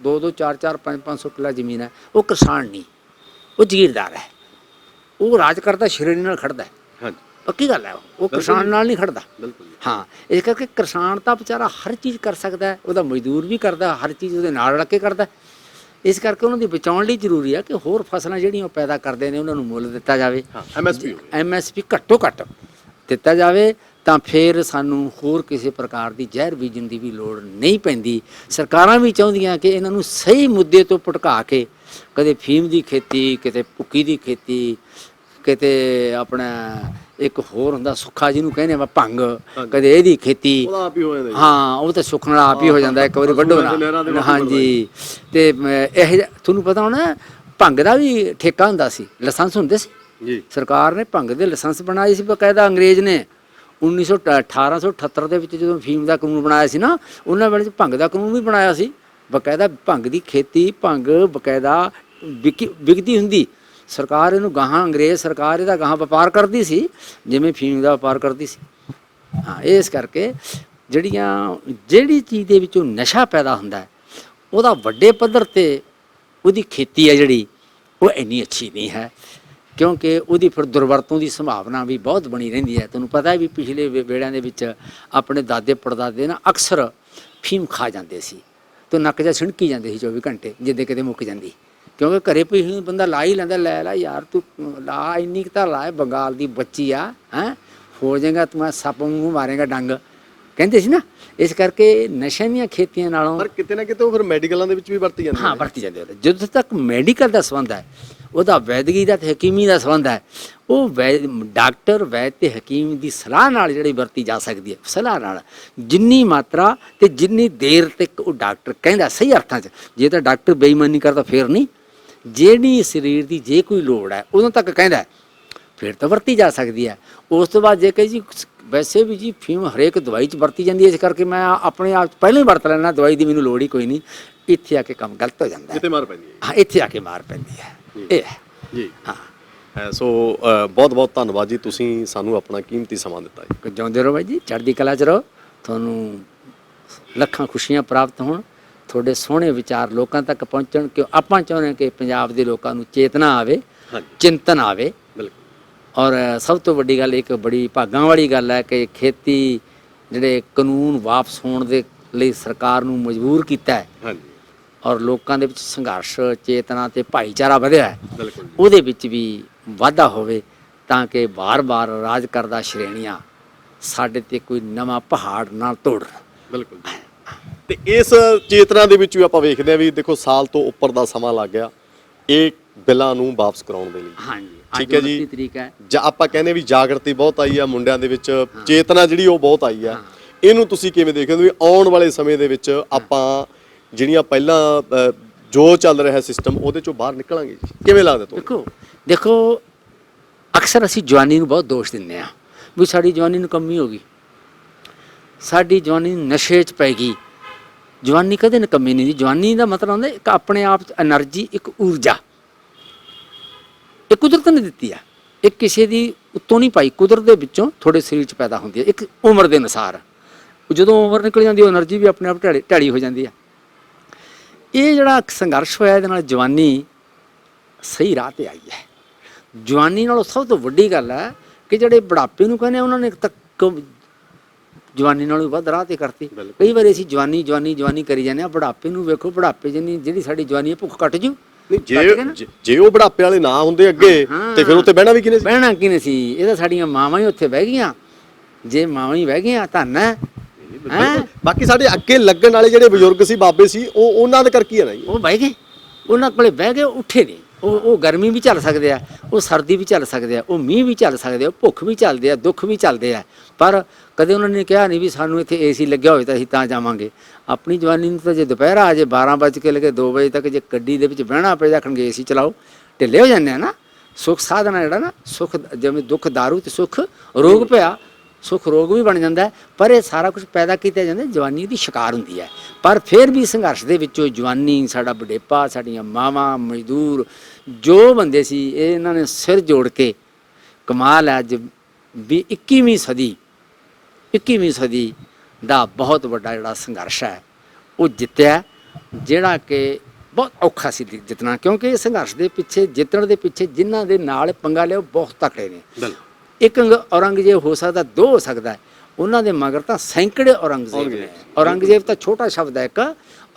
2-2 4-4 500 ਕਿੱਲਾ ਜ਼ਮੀਨ ਹੈ, ਉਹ ਕਿਸਾਨ ਨਹੀਂ, ਉਹ ਜਗੀਰਦਾਰ ਹੈ। ਉਹ ਰਾਜ ਕਰਦਾ, ਸ਼੍ਰੇਣੀ ਨਾਲ ਖੜਦਾ, ਪੱਕੀ ਗੱਲ ਹੈ, ਉਹ ਕਿਸਾਨ ਨਾਲ ਨਹੀਂ ਖੜਦਾ। ਹਾਂ, ਇਸ ਕਰਕੇ ਕਿਸਾਨ ਤਾਂ ਵਿਚਾਰਾ ਹਰ ਚੀਜ਼ ਕਰ ਸਕਦਾ, ਉਹਦਾ ਮਜ਼ਦੂਰ ਵੀ ਕਰਦਾ, ਹਰ ਚੀਜ਼ ਉਹਦੇ ਨਾਲ ਰਲ ਕੇ ਕਰਦਾ। ਇਸ ਕਰਕੇ ਉਹਨਾਂ ਦੀ ਬਚਾਉਣ ਲਈ ਜ਼ਰੂਰੀ ਹੈ ਕਿ ਹੋਰ ਫਸਲਾਂ ਜਿਹੜੀਆਂ ਉਹ ਪੈਦਾ ਕਰਦੇ ਨੇ ਉਹਨਾਂ ਨੂੰ ਮੁੱਲ ਦਿੱਤਾ ਜਾਵੇ, MSP ਘੱਟੋ ਘੱਟ ਦਿੱਤਾ ਜਾਵੇ, ਤਾਂ ਫਿਰ ਸਾਨੂੰ ਹੋਰ ਕਿਸੇ ਪ੍ਰਕਾਰ ਦੀ ਜ਼ਹਿਰ ਬੀਜਣ ਦੀ ਵੀ ਲੋੜ ਨਹੀਂ ਪੈਂਦੀ। ਸਰਕਾਰਾਂ ਵੀ ਚਾਹੁੰਦੀਆਂ ਕਿ ਇਹਨਾਂ ਨੂੰ ਸਹੀ ਮੁੱਦੇ ਤੋਂ ਭਟਕਾ ਕੇ, ਕਦੇ ਫੀਮ ਦੀ ਖੇਤੀ, ਕਿਤੇ ਭੁੱਕੀ ਦੀ ਖੇਤੀ, ਕਿਤੇ ਆਪਣਾ ਇੱਕ ਹੋਰ ਹੁੰਦਾ ਸੁੱਖਾ ਜਿਹਨੂੰ ਕਹਿੰਦੇ ਆਪਾਂ ਭੰਗ, ਕਦੇ ਇਹਦੀ ਖੇਤੀ, ਹਾਂ ਉਹ ਤਾਂ ਸੁੱਖ ਨਾਲ ਆਪ ਹੀ ਹੋ ਜਾਂਦਾ, ਇੱਕ ਵਾਰੀ ਵੱਢੋ ਨਾ। ਹਾਂਜੀ, ਅਤੇ ਇਹ ਤੁਹਾਨੂੰ ਪਤਾ ਹੋਣਾ ਭੰਗ ਦਾ ਵੀ ਠੇਕਾ ਹੁੰਦਾ ਸੀ, ਲਾਇਸੈਂਸ ਹੁੰਦੇ ਸੀ। ਜੀ ਸਰਕਾਰ ਨੇ ਭੰਗ ਦੇ ਲਾਇਸੈਂਸ ਬਣਾਏ ਸੀ ਬਕਾਇਦਾ। ਅੰਗਰੇਜ਼ ਨੇ 1878 ਦੇ ਵਿੱਚ ਜਦੋਂ ਫੀਮ ਦਾ ਕਾਨੂੰਨ ਬਣਾਇਆ ਸੀ ਨਾ, ਉਹਨਾਂ ਵੇਲੇ 'ਚ ਭੰਗ ਦਾ ਕਾਨੂੰਨ ਵੀ ਬਣਾਇਆ ਸੀ ਬਕਾਇਦਾ। ਭੰਗ ਦੀ ਖੇਤੀ, ਭੰਗ ਬਕਾਇਦਾ ਵਿਕਦੀ ਹੁੰਦੀ। ਸਰਕਾਰ ਇਹਨੂੰ ਗਾਹਾਂ, ਅੰਗਰੇਜ਼ ਸਰਕਾਰ ਇਹਦਾ ਗਾਹਾਂ ਵਪਾਰ ਕਰਦੀ ਸੀ ਜਿਵੇਂ ਫੀਮ ਦਾ ਵਪਾਰ ਕਰਦੀ ਸੀ। ਹਾਂ, ਇਸ ਕਰਕੇ ਜਿਹੜੀ ਚੀਜ਼ ਦੇ ਵਿੱਚੋਂ ਨਸ਼ਾ ਪੈਦਾ ਹੁੰਦਾ ਹੈ, ਉਹਦਾ ਵੱਡੇ ਪੱਧਰ 'ਤੇ ਉਹਦੀ ਖੇਤੀ ਹੈ ਜਿਹੜੀ, ਉਹ ਇੰਨੀ ਅੱਛੀ ਨਹੀਂ ਹੈ, ਕਿਉਂਕਿ ਉਹਦੀ ਫਿਰ ਦੁਰਵਰਤੋਂ ਦੀ ਸੰਭਾਵਨਾ ਵੀ ਬਹੁਤ ਬਣੀ ਰਹਿੰਦੀ ਹੈ। ਤੁਹਾਨੂੰ ਪਤਾ ਹੈ ਵੀ ਪਿਛਲੇ ਵੇੜਿਆਂ ਦੇ ਵਿੱਚ ਆਪਣੇ ਦਾਦੇ ਪੜਦਾਦੇ ਨਾ ਅਕਸਰ ਫੀਮ ਖਾ ਜਾਂਦੇ ਸੀ ਤੇ ਨੱਕ ਜਿਹਾ ਛਿਣਕੀ ਜਾਂਦੇ ਸੀ 24 ਘੰਟੇ, ਜਿੱਦੇ ਕਿਤੇ ਮੁੱਕ ਜਾਂਦੀ। ਕਿਉਂਕਿ ਘਰੇ ਪਈ ਬੰਦਾ ਲਾ ਹੀ ਲੈਂਦਾ, ਲੈ ਯਾਰ ਤੂੰ ਲਾ, ਇੰਨੀ ਕੁ ਤਾਂ ਲਾ, ਬੰਗਾਲ ਦੀ ਬੱਚੀ ਆ, ਹੈਂ ਹੋ ਜਾਏਗਾ ਤੂੰ, ਸੱਪ ਨੂੰ ਮਾਰੇਗਾ ਡੰਗ, ਕਹਿੰਦੇ ਸੀ ਨਾ। ਇਸ ਕਰਕੇ ਨਸ਼ਿਆਂ ਦੀਆਂ ਖੇਤੀਆਂ ਨਾਲੋਂ ਪਰ ਕਿਤੇ ਨਾ ਕਿਤੇ ਉਹ ਫਿਰ ਮੈਡੀਕਲਾਂ ਦੇ ਵਿੱਚ ਵੀ ਵਰਤੀ ਜਾਂਦੀ ਹਾਂ, ਵਰਤੀ ਜਾਂਦੇ ਉਹਦੇ। ਜਦੋਂ ਤੱਕ ਮੈਡੀਕਲ ਦਾ ਸੰਬੰਧ ਹੈ, ਉਹਦਾ ਵੈਦਗੀ ਦਾ ਤੇ ਹਕੀਮੀ ਦਾ ਸੰਬੰਧ ਹੈ, ਉਹ ਡਾਕਟਰ, ਵੈਦ ਤੇ ਹਕੀਮ ਦੀ ਸਲਾਹ ਨਾਲ ਜਿਹੜੀ ਵਰਤੀ ਜਾ ਸਕਦੀ ਹੈ। ਸਲਾਹ ਨਾਲ ਜਿੰਨੀ ਮਾਤਰਾ ਤੇ ਜਿੰਨੀ ਦੇਰ ਤੱਕ ਉਹ ਡਾਕਟਰ ਕਹਿੰਦਾ ਸਹੀ ਅਰਥਾਂ 'ਚ, ਜੇ ਤਾਂ ਡਾਕਟਰ ਬੇਈਮਾਨੀ ਕਰਦਾ ਫਿਰ ਨਹੀਂ। ਜਿਹੜੀ ਸਰੀਰ ਦੀ ਜੇ ਕੋਈ ਲੋੜ ਹੈ ਉਦੋਂ ਤੱਕ ਕਹਿੰਦਾ, ਫਿਰ ਤਾਂ ਵਰਤੀ ਜਾ ਸਕਦੀ ਹੈ। ਉਸ ਤੋਂ ਬਾਅਦ ਜੇ ਕਹੇ ਜੀ ਵੈਸੇ ਵੀ ਜੀ ਫੀਮ ਹਰੇਕ ਦਵਾਈ 'ਚ ਵਰਤੀ ਜਾਂਦੀ ਹੈ, ਇਸ ਕਰਕੇ ਮੈਂ ਆਪਣੇ ਆਪ ਪਹਿਲਾਂ ਹੀ ਵਰਤ ਲੈਣਾ, ਦਵਾਈ ਦੀ ਮੈਨੂੰ ਲੋੜ ਹੀ ਕੋਈ ਨਹੀਂ। ਇੱਥੇ ਆ ਕੇ ਕੰਮ ਗਲਤ ਹੋ ਜਾਂਦਾ ਹੈ। ਕਿਤੇ ਮਾਰ ਪੈਂਦੀ ਹੈ। ਹਾਂ, ਇੱਥੇ ਆ ਕੇ ਮਾਰ ਪੈਂਦੀ ਹੈ। ਇਹ ਹੈ ਜੀ ਹਾਂ। ਸੋ ਬਹੁਤ ਬਹੁਤ ਧੰਨਵਾਦ ਜੀ, ਤੁਸੀਂ ਸਾਨੂੰ ਆਪਣਾ ਕੀਮਤੀ ਸਮਾਂ ਦਿੱਤਾ ਜੀ। ਜਿਉਂਦੇ ਰਹੋ ਬਾਈ ਜੀ, ਚੜ੍ਹਦੀ ਕਲਾ 'ਚ ਰਹੋ, ਤੁਹਾਨੂੰ ਲੱਖਾਂ ਖੁਸ਼ੀਆਂ ਪ੍ਰਾਪਤ ਹੋਣ, ਤੁਹਾਡੇ ਸੋਹਣੇ ਵਿਚਾਰ ਲੋਕਾਂ ਤੱਕ ਪਹੁੰਚਣ। ਕਿ ਆਪਾਂ ਚਾਹੁੰਦੇ ਹਾਂ ਕਿ ਪੰਜਾਬ ਦੇ ਲੋਕਾਂ ਨੂੰ ਚੇਤਨਾ ਆਵੇ, ਚਿੰਤਨ ਆਵੇ। ਬਿਲਕੁਲ। ਔਰ ਸਭ ਤੋਂ ਵੱਡੀ ਗੱਲ, ਇੱਕ ਬੜੀ ਭਾਗਾਂ ਵਾਲੀ ਗੱਲ ਹੈ ਕਿ ਖੇਤੀ ਜਿਹੜੇ ਕਾਨੂੰਨ ਵਾਪਸ ਹੋਣ ਦੇ ਲਈ ਸਰਕਾਰ ਨੂੰ ਮਜਬੂਰ ਕੀਤਾ ਹੈ। ਹਾਂਜੀ। ਔਰ ਲੋਕਾਂ ਦੇ ਵਿੱਚ ਸੰਘਰਸ਼, ਚੇਤਨਾ ਤੇ ਭਾਈਚਾਰਾ ਵਧਿਆ ਹੈ। ਬਿਲਕੁਲ। ਉਹਦੇ ਵਿੱਚ ਵੀ ਵਾਧਾ ਹੋਵੇ ਤਾਂ ਕਿ ਵਾਰ-ਵਾਰ ਰਾਜ ਕਰਦਾ ਸ਼੍ਰੇਣੀਆਂ ਸਾਡੇ ਤੇ ਕੋਈ ਨਵਾਂ ਪਹਾੜ ਨਾ ਤੋੜਨ। ਬਿਲਕੁਲ। ਤੇ ਇਸ ਚੇਤਨਾ ਦੇ ਵਿੱਚ ਵੀ ਆਪਾਂ ਵੇਖਦੇ ਹਾਂ ਵੀ ਦੇਖੋ, ਸਾਲ ਤੋਂ ਉੱਪਰ ਦਾ ਸਮਾਂ ਲੱਗ ਗਿਆ ਇਹ ਬਿੱਲਾਂ ਨੂੰ ਵਾਪਸ ਕਰਾਉਣ ਦੇ ਲਈ। ਹਾਂਜੀ, ਠੀਕ ਹੈ ਜੀ। 29 ਤਰੀਕ ਹੈ। ਆਪਾਂ ਕਹਿੰਦੇ ਵੀ ਜਾਗਰਤੀ ਬਹੁਤ ਆਈ ਆ ਮੁੰਡਿਆਂ ਦੇ ਵਿੱਚ, ਚੇਤਨਾ ਜਿਹੜੀ ਉਹ ਬਹੁਤ ਆਈ ਆ। ਇਹਨੂੰ ਤੁਸੀਂ ਕਿਵੇਂ ਦੇਖਦੇ ਹੋ ਵੀ ਆਉਣ ਵਾਲੇ ਸਮੇਂ ਦੇ ਵਿੱਚ ਆਪਾਂ ਜਿਹੜੀਆਂ ਪਹਿਲਾਂ ਜੋ ਚੱਲ ਰਿਹਾ ਸਿਸਟਮ ਉਹਦੇ ਚੋਂ ਬਾਹਰ ਨਿਕਲਾਂਗੇ? ਕਿਵੇਂ ਲੱਗਦਾ ਤੁਹਾਨੂੰ? ਦੇਖੋ ਅਕਸਰ ਅਸੀਂ ਜਵਾਨੀ ਨੂੰ ਬਹੁਤ ਦੋਸ਼ ਦਿੰਦੇ ਹਾਂ ਵੀ ਸਾਡੀ ਜਵਾਨੀ ਨੂੰ ਕਮੀ ਹੋ ਗਈ, ਸਾਡੀ ਜਵਾਨੀ ਨਸ਼ੇ 'ਚ ਪੈ ਗਈ। ਜਵਾਨੀ ਕਦੇ ਨਿਕੰਮੀ ਨਹੀਂ ਦੀ। ਜਵਾਨੀ ਦਾ ਮਤਲਬ ਹੁੰਦਾ ਇੱਕ ਆਪਣੇ ਆਪ 'ਚ ਐਨਰਜੀ, ਇੱਕ ਊਰਜਾ। ਇਹ ਕੁਦਰਤ ਨੇ ਦਿੱਤੀ ਆ, ਇਹ ਕਿਸੇ ਦੀ ਉੱਤੋਂ ਨਹੀਂ ਪਾਈ, ਕੁਦਰਤ ਦੇ ਵਿੱਚੋਂ ਤੁਹਾਡੇ ਸਰੀਰ 'ਚ ਪੈਦਾ ਹੁੰਦੀ ਹੈ ਇੱਕ ਉਮਰ ਦੇ ਅਨੁਸਾਰ। ਜਦੋਂ ਉਮਰ ਨਿਕਲ ਜਾਂਦੀ, ਉਹ ਐਨਰਜੀ ਵੀ ਆਪਣੇ ਆਪ ਢਾੜੀ ਹੋ ਜਾਂਦੀ ਆ। ਇਹ ਜਿਹੜਾ ਸੰਘਰਸ਼ ਹੋਇਆ, ਇਹਦੇ ਨਾਲ ਜਵਾਨੀ ਸਹੀ ਰਾਹ 'ਤੇ ਆਈ ਹੈ। ਜਵਾਨੀ ਨਾਲੋਂ ਸਭ ਤੋਂ ਵੱਡੀ ਗੱਲ ਹੈ ਕਿ ਜਿਹੜੇ ਬੁਢਾਪੇ ਨੂੰ ਕਹਿੰਦੇ ਉਹਨਾਂ ਨੇ ਤੱਕ ਜਵਾਨੀ ਨਾਲੋਂ ਵੱਧ ਰਾਹ 'ਤੇ ਕਰਤੀ। ਕਈ ਵਾਰੀ ਅਸੀਂ ਜਵਾਨੀ ਕਰੀ ਜਾਂਦੇ ਹਾਂ, ਬੁਢਾਪੇ ਨੂੰ ਵੇਖੋ, ਬੁਢਾਪੇ ਜਿੰਨੀ ਜਿਹੜੀ ਸਾਡੀ ਜਵਾਨੀ ਹੈ ਭੁੱਖ ਕੱਟ ਜੂ। ਜੇ ਉਹ ਬੁਢਾਪੇ ਵਾਲੇ ਨਾ ਹੁੰਦੇ ਅੱਗੇ ਤੇ ਫਿਰ ਉੱਥੇ ਬਹਿਣਾ ਵੀ ਕਿਹਨੇ ਸੀ? ਬਹਿਣਾ ਕਿਹਨੇ ਸੀ? ਇਹ ਤਾਂ ਸਾਡੀਆਂ ਮਾਵਾਂ ਹੀ ਉੱਥੇ ਬਹਿ ਗਈਆਂ। ਜੇ ਮਾਵਾਂ ਹੀ ਬਹਿ ਗਈਆਂ ਧੰਨ ਹੈ। ਬਾਕੀ ਸਾਡੇ ਅੱਗੇ ਲੱਗਣ ਵਾਲੇ ਜਿਹੜੇ ਬਜ਼ੁਰਗ ਸੀ, ਬਾਬੇ ਸੀ, ਉਹ ਉਹਨਾਂ ਦੇ ਕਰਕੇ ਹੈ ਨਾ ਜੀ। ਉਹ ਬਹਿ ਗਏ, ਉਹਨਾਂ ਕੋਲੇ ਬਹਿ ਗਏ, ਉੱਠੇ ਨਹੀਂ। ਉਹ ਗਰਮੀ ਵੀ ਝੱਲ ਸਕਦੇ ਆ, ਉਹ ਸਰਦੀ ਵੀ ਝੱਲ ਸਕਦੇ ਆ, ਉਹ ਮੀਂਹ ਵੀ ਝੱਲ ਸਕਦੇ ਆ, ਉਹ ਭੁੱਖ ਵੀ ਝੱਲਦੇ ਆ, ਦੁੱਖ ਵੀ ਝੱਲਦੇ ਆ। ਪਰ ਕਦੇ ਉਹਨਾਂ ਨੇ ਕਿਹਾ ਨਹੀਂ ਵੀ ਸਾਨੂੰ ਇੱਥੇ ਏਸੀ ਲੱਗਿਆ ਹੋਵੇ ਤਾਂ ਅਸੀਂ ਤਾਂ ਜਾਵਾਂਗੇ। ਆਪਣੀ ਜਵਾਨੀ ਨੂੰ ਤਾਂ ਜੇ ਦੁਪਹਿਰਾ ਆ ਜੇ 12 ਵੱਜ ਕੇ ਲੈ ਕੇ 2 ਵਜੇ ਤੱਕ ਜੇ ਗੱਡੀ ਦੇ ਵਿੱਚ ਬਹਿਣਾ ਪਏ, ਆਖਣਗੇ ਏਸੀ ਚਲਾਓ, ਢਿੱਲੇ ਹੋ ਜਾਂਦੇ ਆ ਨਾ। ਸੁੱਖ ਸਾਧਨਾ ਜਿਹੜਾ ਨਾ, ਸੁੱਖ ਜਿਵੇਂ ਦੁੱਖ ਦਾਰੂ ਤੇ ਸੁੱਖ ਰੋਗ ਪਿਆ, ਸੁੱਖ ਰੋਗ ਵੀ ਬਣ ਜਾਂਦਾ। ਪਰ ਇਹ ਸਾਰਾ ਕੁਝ ਪੈਦਾ ਕੀਤਾ ਜਾਂਦਾ, ਜਵਾਨੀ ਦੀ ਸ਼ਿਕਾਰ ਹੁੰਦੀ ਹੈ। ਪਰ ਫਿਰ ਵੀ ਸੰਘਰਸ਼ ਦੇ ਵਿੱਚੋਂ ਜਵਾਨੀ, ਸਾਡਾ ਬੁਢੇਪਾ, ਸਾਡੀਆਂ ਮਾਵਾਂ, ਮਜ਼ਦੂਰ ਜੋ ਬੰਦੇ ਸੀ, ਇਹਨਾਂ ਨੇ ਸਿਰ ਜੋੜ ਕੇ ਕਮਾਲ ਹੈ ਅੱਜ ਵੀ 21ਵੀਂ ਸਦੀ ਦਾ ਬਹੁਤ ਵੱਡਾ ਜਿਹੜਾ ਸੰਘਰਸ਼ ਹੈ ਉਹ ਜਿੱਤਿਆ, ਜਿਹੜਾ ਕਿ ਬਹੁਤ ਔਖਾ ਸੀ ਜਿੱਤਣਾ। ਕਿਉਂਕਿ ਇਹ ਸੰਘਰਸ਼ ਦੇ ਪਿੱਛੇ, ਜਿੱਤਣ ਦੇ ਪਿੱਛੇ ਜਿਨ੍ਹਾਂ ਦੇ ਨਾਲ ਪੰਗਾ ਲਿਆ ਉਹ ਬਹੁਤ ਤਕੜੇ ਨੇ। ਇੱਕ ਔਰੰਗਜ਼ੇਬ ਹੋ ਸਕਦਾ, 2 ਹੋ ਸਕਦਾ, ਉਹਨਾਂ ਦੇ ਮਗਰ ਤਾਂ ਸੈਂਕੜੇ ਔਰੰਗਜ਼ੇਬ ਨੇ। ਔਰੰਗਜ਼ੇਬ ਤਾਂ ਛੋਟਾ ਸ਼ਬਦ ਹੈ ਇੱਕ,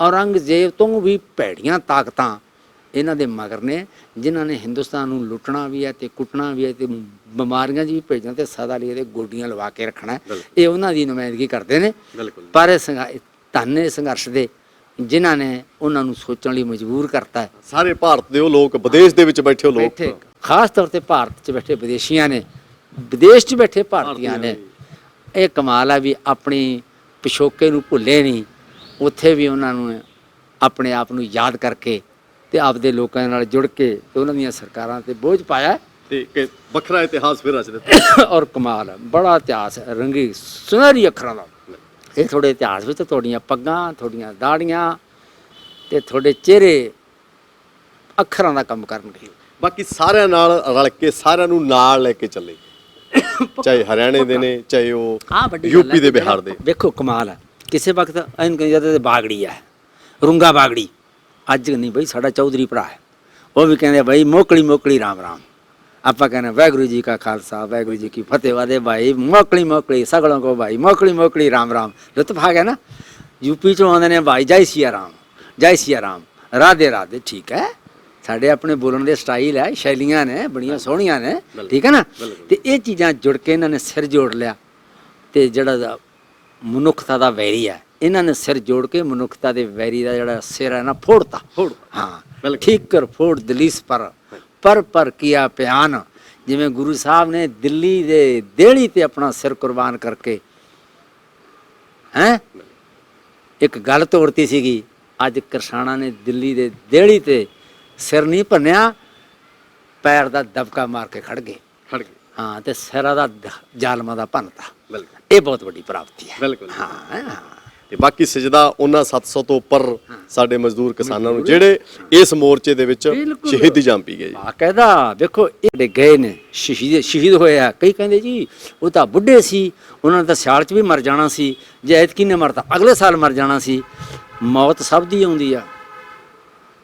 ਔਰੰਗਜ਼ੇਬ ਤੋਂ ਵੀ ਭੈੜੀਆਂ ਤਾਕਤਾਂ ਇਹਨਾਂ ਦੇ ਮਗਰ ਨੇ, ਜਿਨ੍ਹਾਂ ਨੇ ਹਿੰਦੁਸਤਾਨ ਨੂੰ ਲੁੱਟਣਾ ਵੀ ਹੈ ਤੇ ਕੁੱਟਣਾ ਵੀ ਹੈ ਤੇ ਬਿਮਾਰੀਆਂ 'ਚ ਵੀ ਭੇਜਣਾ ਤੇ ਸਦਾ ਲਈ ਇਹਦੇ ਗੋਡੀਆਂ ਲਵਾ ਕੇ ਰੱਖਣਾ। ਇਹ ਉਹਨਾਂ ਦੀ ਨੁਮਾਇੰਦਗੀ ਕਰਦੇ ਨੇ। ਪਰ ਧੰਨ ਸੰਘਰਸ਼ ਦੇ ਜਿਨ੍ਹਾਂ ਨੇ ਉਹਨਾਂ ਨੂੰ ਸੋਚਣ ਲਈ ਮਜਬੂਰ ਕਰਤਾ ਹੈ। ਸਾਰੇ ਭਾਰਤ ਦੇ ਉਹ ਲੋਕ, ਵਿਦੇਸ਼ ਦੇ ਵਿੱਚ ਬੈਠੇ ਲੋਕ, ਖਾਸ ਤੌਰ ਤੇ ਭਾਰਤ 'ਚ ਬੈਠੇ ਵਿਦੇਸ਼ੀਆਂ ਨੇ, ਵਿਦੇਸ਼ 'ਚ ਬੈਠੇ ਭਾਰਤੀਆਂ ਨੇ। ਇਹ ਕਮਾਲ ਹੈ ਵੀ ਆਪਣੀ ਪਿਛੋਕੇ ਨੂੰ ਭੁੱਲੇ ਨਹੀਂ, ਉੱਥੇ ਵੀ ਉਹਨਾਂ ਨੂੰ ਆਪਣੇ ਆਪ ਨੂੰ ਯਾਦ ਕਰਕੇ ਤੇ ਆਪਦੇ ਲੋਕਾਂ ਨਾਲ ਜੁੜ ਕੇ ਤੇ ਉਹਨਾਂ ਦੀਆਂ ਸਰਕਾਰਾਂ ਤੇ ਬੋਝ ਪਾਇਆ ਤੇ ਇੱਕ ਵੱਖਰਾ ਇਤਿਹਾਸ ਫਿਰ ਰਚ ਦਿੱਤਾ। ਔਰ ਕਮਾਲ ਹੈ, ਬੜਾ ਇਤਿਹਾਸ ਹੈ, ਰੰਗੀ ਸੁਨਹਿਰੀ ਅੱਖਰਾਂ ਦਾ। ਇਹ ਤੁਹਾਡੇ ਇਤਿਹਾਸ ਵਿੱਚ ਤੁਹਾਡੀਆਂ ਪੱਗਾਂ, ਤੁਹਾਡੀਆਂ ਦਾੜੀਆਂ ਤੇ ਤੁਹਾਡੇ ਚਿਹਰੇ ਅੱਖਰਾਂ ਦਾ ਕੰਮ ਕਰਨਗੇ। ਬਾਕੀ ਸਾਰਿਆਂ ਨਾਲ ਰਲ ਕੇ ਸਾਰਿਆਂ ਨੂੰ ਨਾਲ ਲੈ ਕੇ ਚੱਲੇ, ਚਾਹੇ ਹਰਿਆਣੇ ਦੇ ਨੇ, ਚਾਹੇ ਉਹ ਵੱਡੀ ਗੱਲ ਯੂਪੀ ਹੈ ਦੇ ਕਿ ਬਿਹਾਰ ਦੇ। ਵੇਖੋ ਕਮਾਲ ਹੈ, ਕਿਸੇ ਵਕਤ ਇਹਨੂੰ ਕਹਿੰਦੇ ਜਾਂਦੇ ਬਾਗੜੀ ਹੈ, ਰੁੰਗਾ ਬਾਗੜੀ। ਅੱਜ ਨਹੀਂ ਬਈ, ਸਾਡਾ ਚੌਧਰੀ ਭਰਾ ਹੈ, ਉਹ ਵੀ ਕਹਿੰਦੇ ਬਈ ਮੋਕਲੀ ਮੋਕਲੀ ਰਾਮ ਰਾਮ। ਆਪਾਂ ਕਹਿੰਦੇ ਵਾਹਿਗੁਰੂ ਜੀ ਕਾ ਖਾਲਸਾ ਵਾਹਿਗੁਰੂ ਜੀ ਕੀ ਫਤਿਹ। ਵਾਦੇ ਭਾਈ ਮੋਕਲੀ ਮੋਕਲੀ ਸਗਲੋਂ ਕੋ ਭਾਈ ਮੋਕਲੀ ਮੋਕਲੀ ਰਾਮ ਰਾਮ। ਲੁਤਫ ਆ ਗਿਆ ਨਾ। ਯੂਪੀ ਚੋਂ ਆਉਂਦੇ ਨੇ ਭਾਈ ਜੈ ਸਿਆ ਰਾਮ, ਜੈ ਸਿਆ ਰਾਮ, ਰਾਧੇ ਰਾਧੇ। ਠੀਕ ਹੈ, ਸਾਡੇ ਆਪਣੇ ਬੋਲਣ ਦੇ ਸਟਾਈਲ ਹੈ, ਸ਼ੈਲੀਆਂ ਨੇ, ਬੜੀਆਂ ਸੋਹਣੀਆਂ ਨੇ, ਠੀਕ ਹੈ ਨਾ। ਤੇ ਇਹ ਚੀਜ਼ਾਂ ਜੁੜ ਕੇ ਇਹਨਾਂ ਨੇ ਸਿਰ ਜੋੜ ਲਿਆ। ਤੇ ਜਿਹੜਾ ਮਨੁੱਖਤਾ ਦਾ ਵੈਰੀ ਹੈ, ਇਹਨਾਂ ਨੇ ਸਿਰ ਜੋੜ ਕੇ ਮਨੁੱਖਤਾ ਦੇ ਵੈਰੀ ਦਾ ਜਿਹੜਾ ਸਿਰ ਹੈ ਨਾ ਫੋੜਤਾ। ਹਾਂ, ਠੀਕ ਕਰ ਫੋੜ ਦਲੀਸ ਪਰ ਕੀਆ ਪਿਆਨ। ਜਿਵੇਂ ਗੁਰੂ ਸਾਹਿਬ ਨੇ ਦਿੱਲੀ ਦੇ ਦੇਹਲੀ ਤੇ ਆਪਣਾ ਸਿਰ ਕੁਰਬਾਨ ਕਰਕੇ ਇੱਕ ਗੱਲ ਤੋੜਤੀ ਸੀਗੀ। ਅੱਜ ਕਿਸਾਨਾਂ ਨੇ ਦਿੱਲੀ ਦੇ ਦੇਹਲੀ ਤੇ ਸਿਰ ਨਹੀਂ ਭੰਨਿਆ, ਪੈਰ ਦਾ ਦਬਕਾ ਮਾਰ ਕੇ ਖੜ ਗਏ। ਹਾਂ, ਤੇ ਸਿਰਾਂ ਦਾ ਜ਼ਾਲਮਾਂ ਦਾ ਭੰਨਤਾ। ਇਹ ਬਹੁਤ ਵੱਡੀ ਪ੍ਰਾਪਤੀ ਹੈ। ਬਿਲਕੁਲ। ਹਾਂ, ਤੇ ਬਾਕੀ ਸਜਦਾ ਉਹਨਾਂ 700 ਤੋਂ ਉੱਪਰ ਸਾਡੇ ਮਜ਼ਦੂਰ ਕਿਸਾਨਾਂ ਨੂੰ ਜਿਹੜੇ ਇਸ ਮੋਰਚੇ ਦੇ ਵਿੱਚ ਸ਼ਹੀਦੀ ਜਾਮ ਪੀ ਗਏ ਜੀ। ਬਾਕਾਇਦਾ ਵੇਖੋ, ਇਹ ਜਿਹੜੇ ਗਏ ਨੇ ਸ਼ਹੀਦ ਹੋਏ ਆ। ਕਈ ਕਹਿੰਦੇ ਜੀ ਉਹ ਤਾਂ ਬੁੱਢੇ ਸੀ, ਉਹਨਾਂ ਨੇ ਤਾਂ ਸਿਆਲ 'ਚ ਵੀ ਮਰ ਜਾਣਾ ਸੀ, ਜੇ ਐਤਕੀ ਨੇ ਮਰਤਾ ਅਗਲੇ ਸਾਲ ਮਰ ਜਾਣਾ ਸੀ। ਮੌਤ ਸਭ ਦੀ ਆਉਂਦੀ ਆ,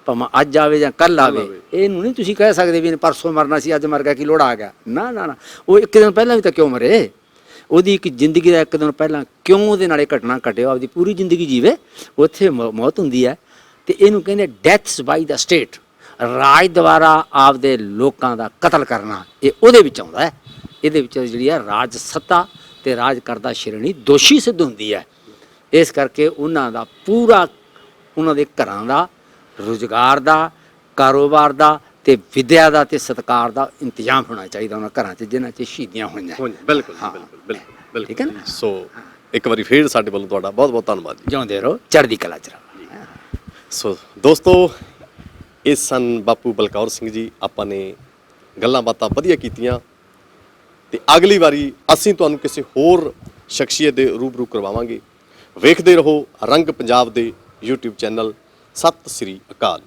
ਭਾਵੇਂ ਅੱਜ ਆਵੇ ਜਾਂ ਕੱਲ ਆਵੇ। ਇਹਨੂੰ ਨਹੀਂ ਤੁਸੀਂ ਕਹਿ ਸਕਦੇ ਵੀ ਪਰਸੋਂ ਮਰਨਾ ਸੀ, ਅੱਜ ਮਰ ਗਿਆ, ਕੀ ਲੋੜ ਆ ਗਿਆ। ਨਾ ਨਾ ਨਾ, ਉਹ ਇੱਕ ਦਿਨ ਪਹਿਲਾਂ ਵੀ ਤਾਂ ਕਿਉਂ ਮਰੇ। ਉਹਦੀ ਇੱਕ ਜ਼ਿੰਦਗੀ ਦਾ ਇੱਕ ਦਿਨ ਪਹਿਲਾਂ ਕਿਉਂ ਉਹਦੇ ਨਾਲ ਇਹ ਘਟਨਾ ਘਟਿਓ, ਆਪਦੀ ਪੂਰੀ ਜ਼ਿੰਦਗੀ ਜੀਵੇ, ਉੱਥੇ ਮੌਤ ਹੁੰਦੀ ਹੈ। ਤੇ ਇਹਨੂੰ ਕਹਿੰਦੇ ਡੈਥਸ ਬਾਈ ਦਾ ਸਟੇਟ। ਰਾਜ ਦੁਆਰਾ ਆਪਦੇ ਲੋਕਾਂ ਦਾ ਕਤਲ ਕਰਨਾ, ਇਹ ਉਹਦੇ ਵਿੱਚ ਆਉਂਦਾ ਹੈ। ਇਹਦੇ ਵਿੱਚ ਜਿਹੜੀ ਹੈ ਰਾਜ ਸੱਤਾ ਤੇ ਰਾਜ ਕਰਦਾ ਸ਼੍ਰੇਣੀ ਦੋਸ਼ੀ ਸਿੱਧ ਹੁੰਦੀ ਹੈ। ਇਸ ਕਰਕੇ ਉਹਨਾਂ ਦਾ ਪੂਰਾ, ਉਹਨਾਂ ਦੇ ਘਰਾਂ ਦਾ, ਰੁਜ਼ਗਾਰ ਦਾ, ਕਾਰੋਬਾਰ ਦਾ ਤੇ ਵਿਦਿਆ ਦਾ ਤੇ ਸਤਿਕਾਰ ਦਾ ਇੰਤਜ਼ਾਮ ਹੋਣਾ ਚਾਹੀਦਾ ਉਹਨਾਂ ਘਰਾਂ 'ਚ ਜਿਨ੍ਹਾਂ 'ਚ ਸ਼ਹੀਦੀਆਂ ਹੋਈਆਂ। ਬਿਲਕੁਲ ਬਿਲਕੁਲ, ਠੀਕ ਹੈ ਨਾ। ਸੋ ਇੱਕ ਵਾਰੀ ਫੇਰ ਸਾਡੇ ਵੱਲੋਂ ਤੁਹਾਡਾ ਬਹੁਤ ਬਹੁਤ ਧੰਨਵਾਦ ਜੀ। ਜਿਉਂਦੇ ਰਹੋ, ਚੜ੍ਹਦੀ ਕਲਾ 'ਚ ਰਹੋ। ਸੋ ਦੋਸਤੋ, ਇਹ ਸਨ ਬਾਪੂ ਬਲਕੌਰ ਸਿੰਘ ਜੀ। ਆਪਾਂ ਨੇ ਗੱਲਾਂ ਬਾਤਾਂ ਵਧੀਆ ਕੀਤੀਆਂ ਤੇ ਅਗਲੀ ਵਾਰੀ ਅਸੀਂ ਤੁਹਾਨੂੰ ਕਿਸੇ ਹੋਰ ਸ਼ਖਸੀਅਤ ਦੇ ਰੂਬਰੂ ਕਰਵਾਵਾਂਗੇ। ਵੇਖਦੇ ਰਹੋ ਰੰਗ ਪੰਜਾਬ ਦੇ YouTube ਚੈਨਲ। ਸਤਿ ਸ੍ਰੀ ਅਕਾਲ।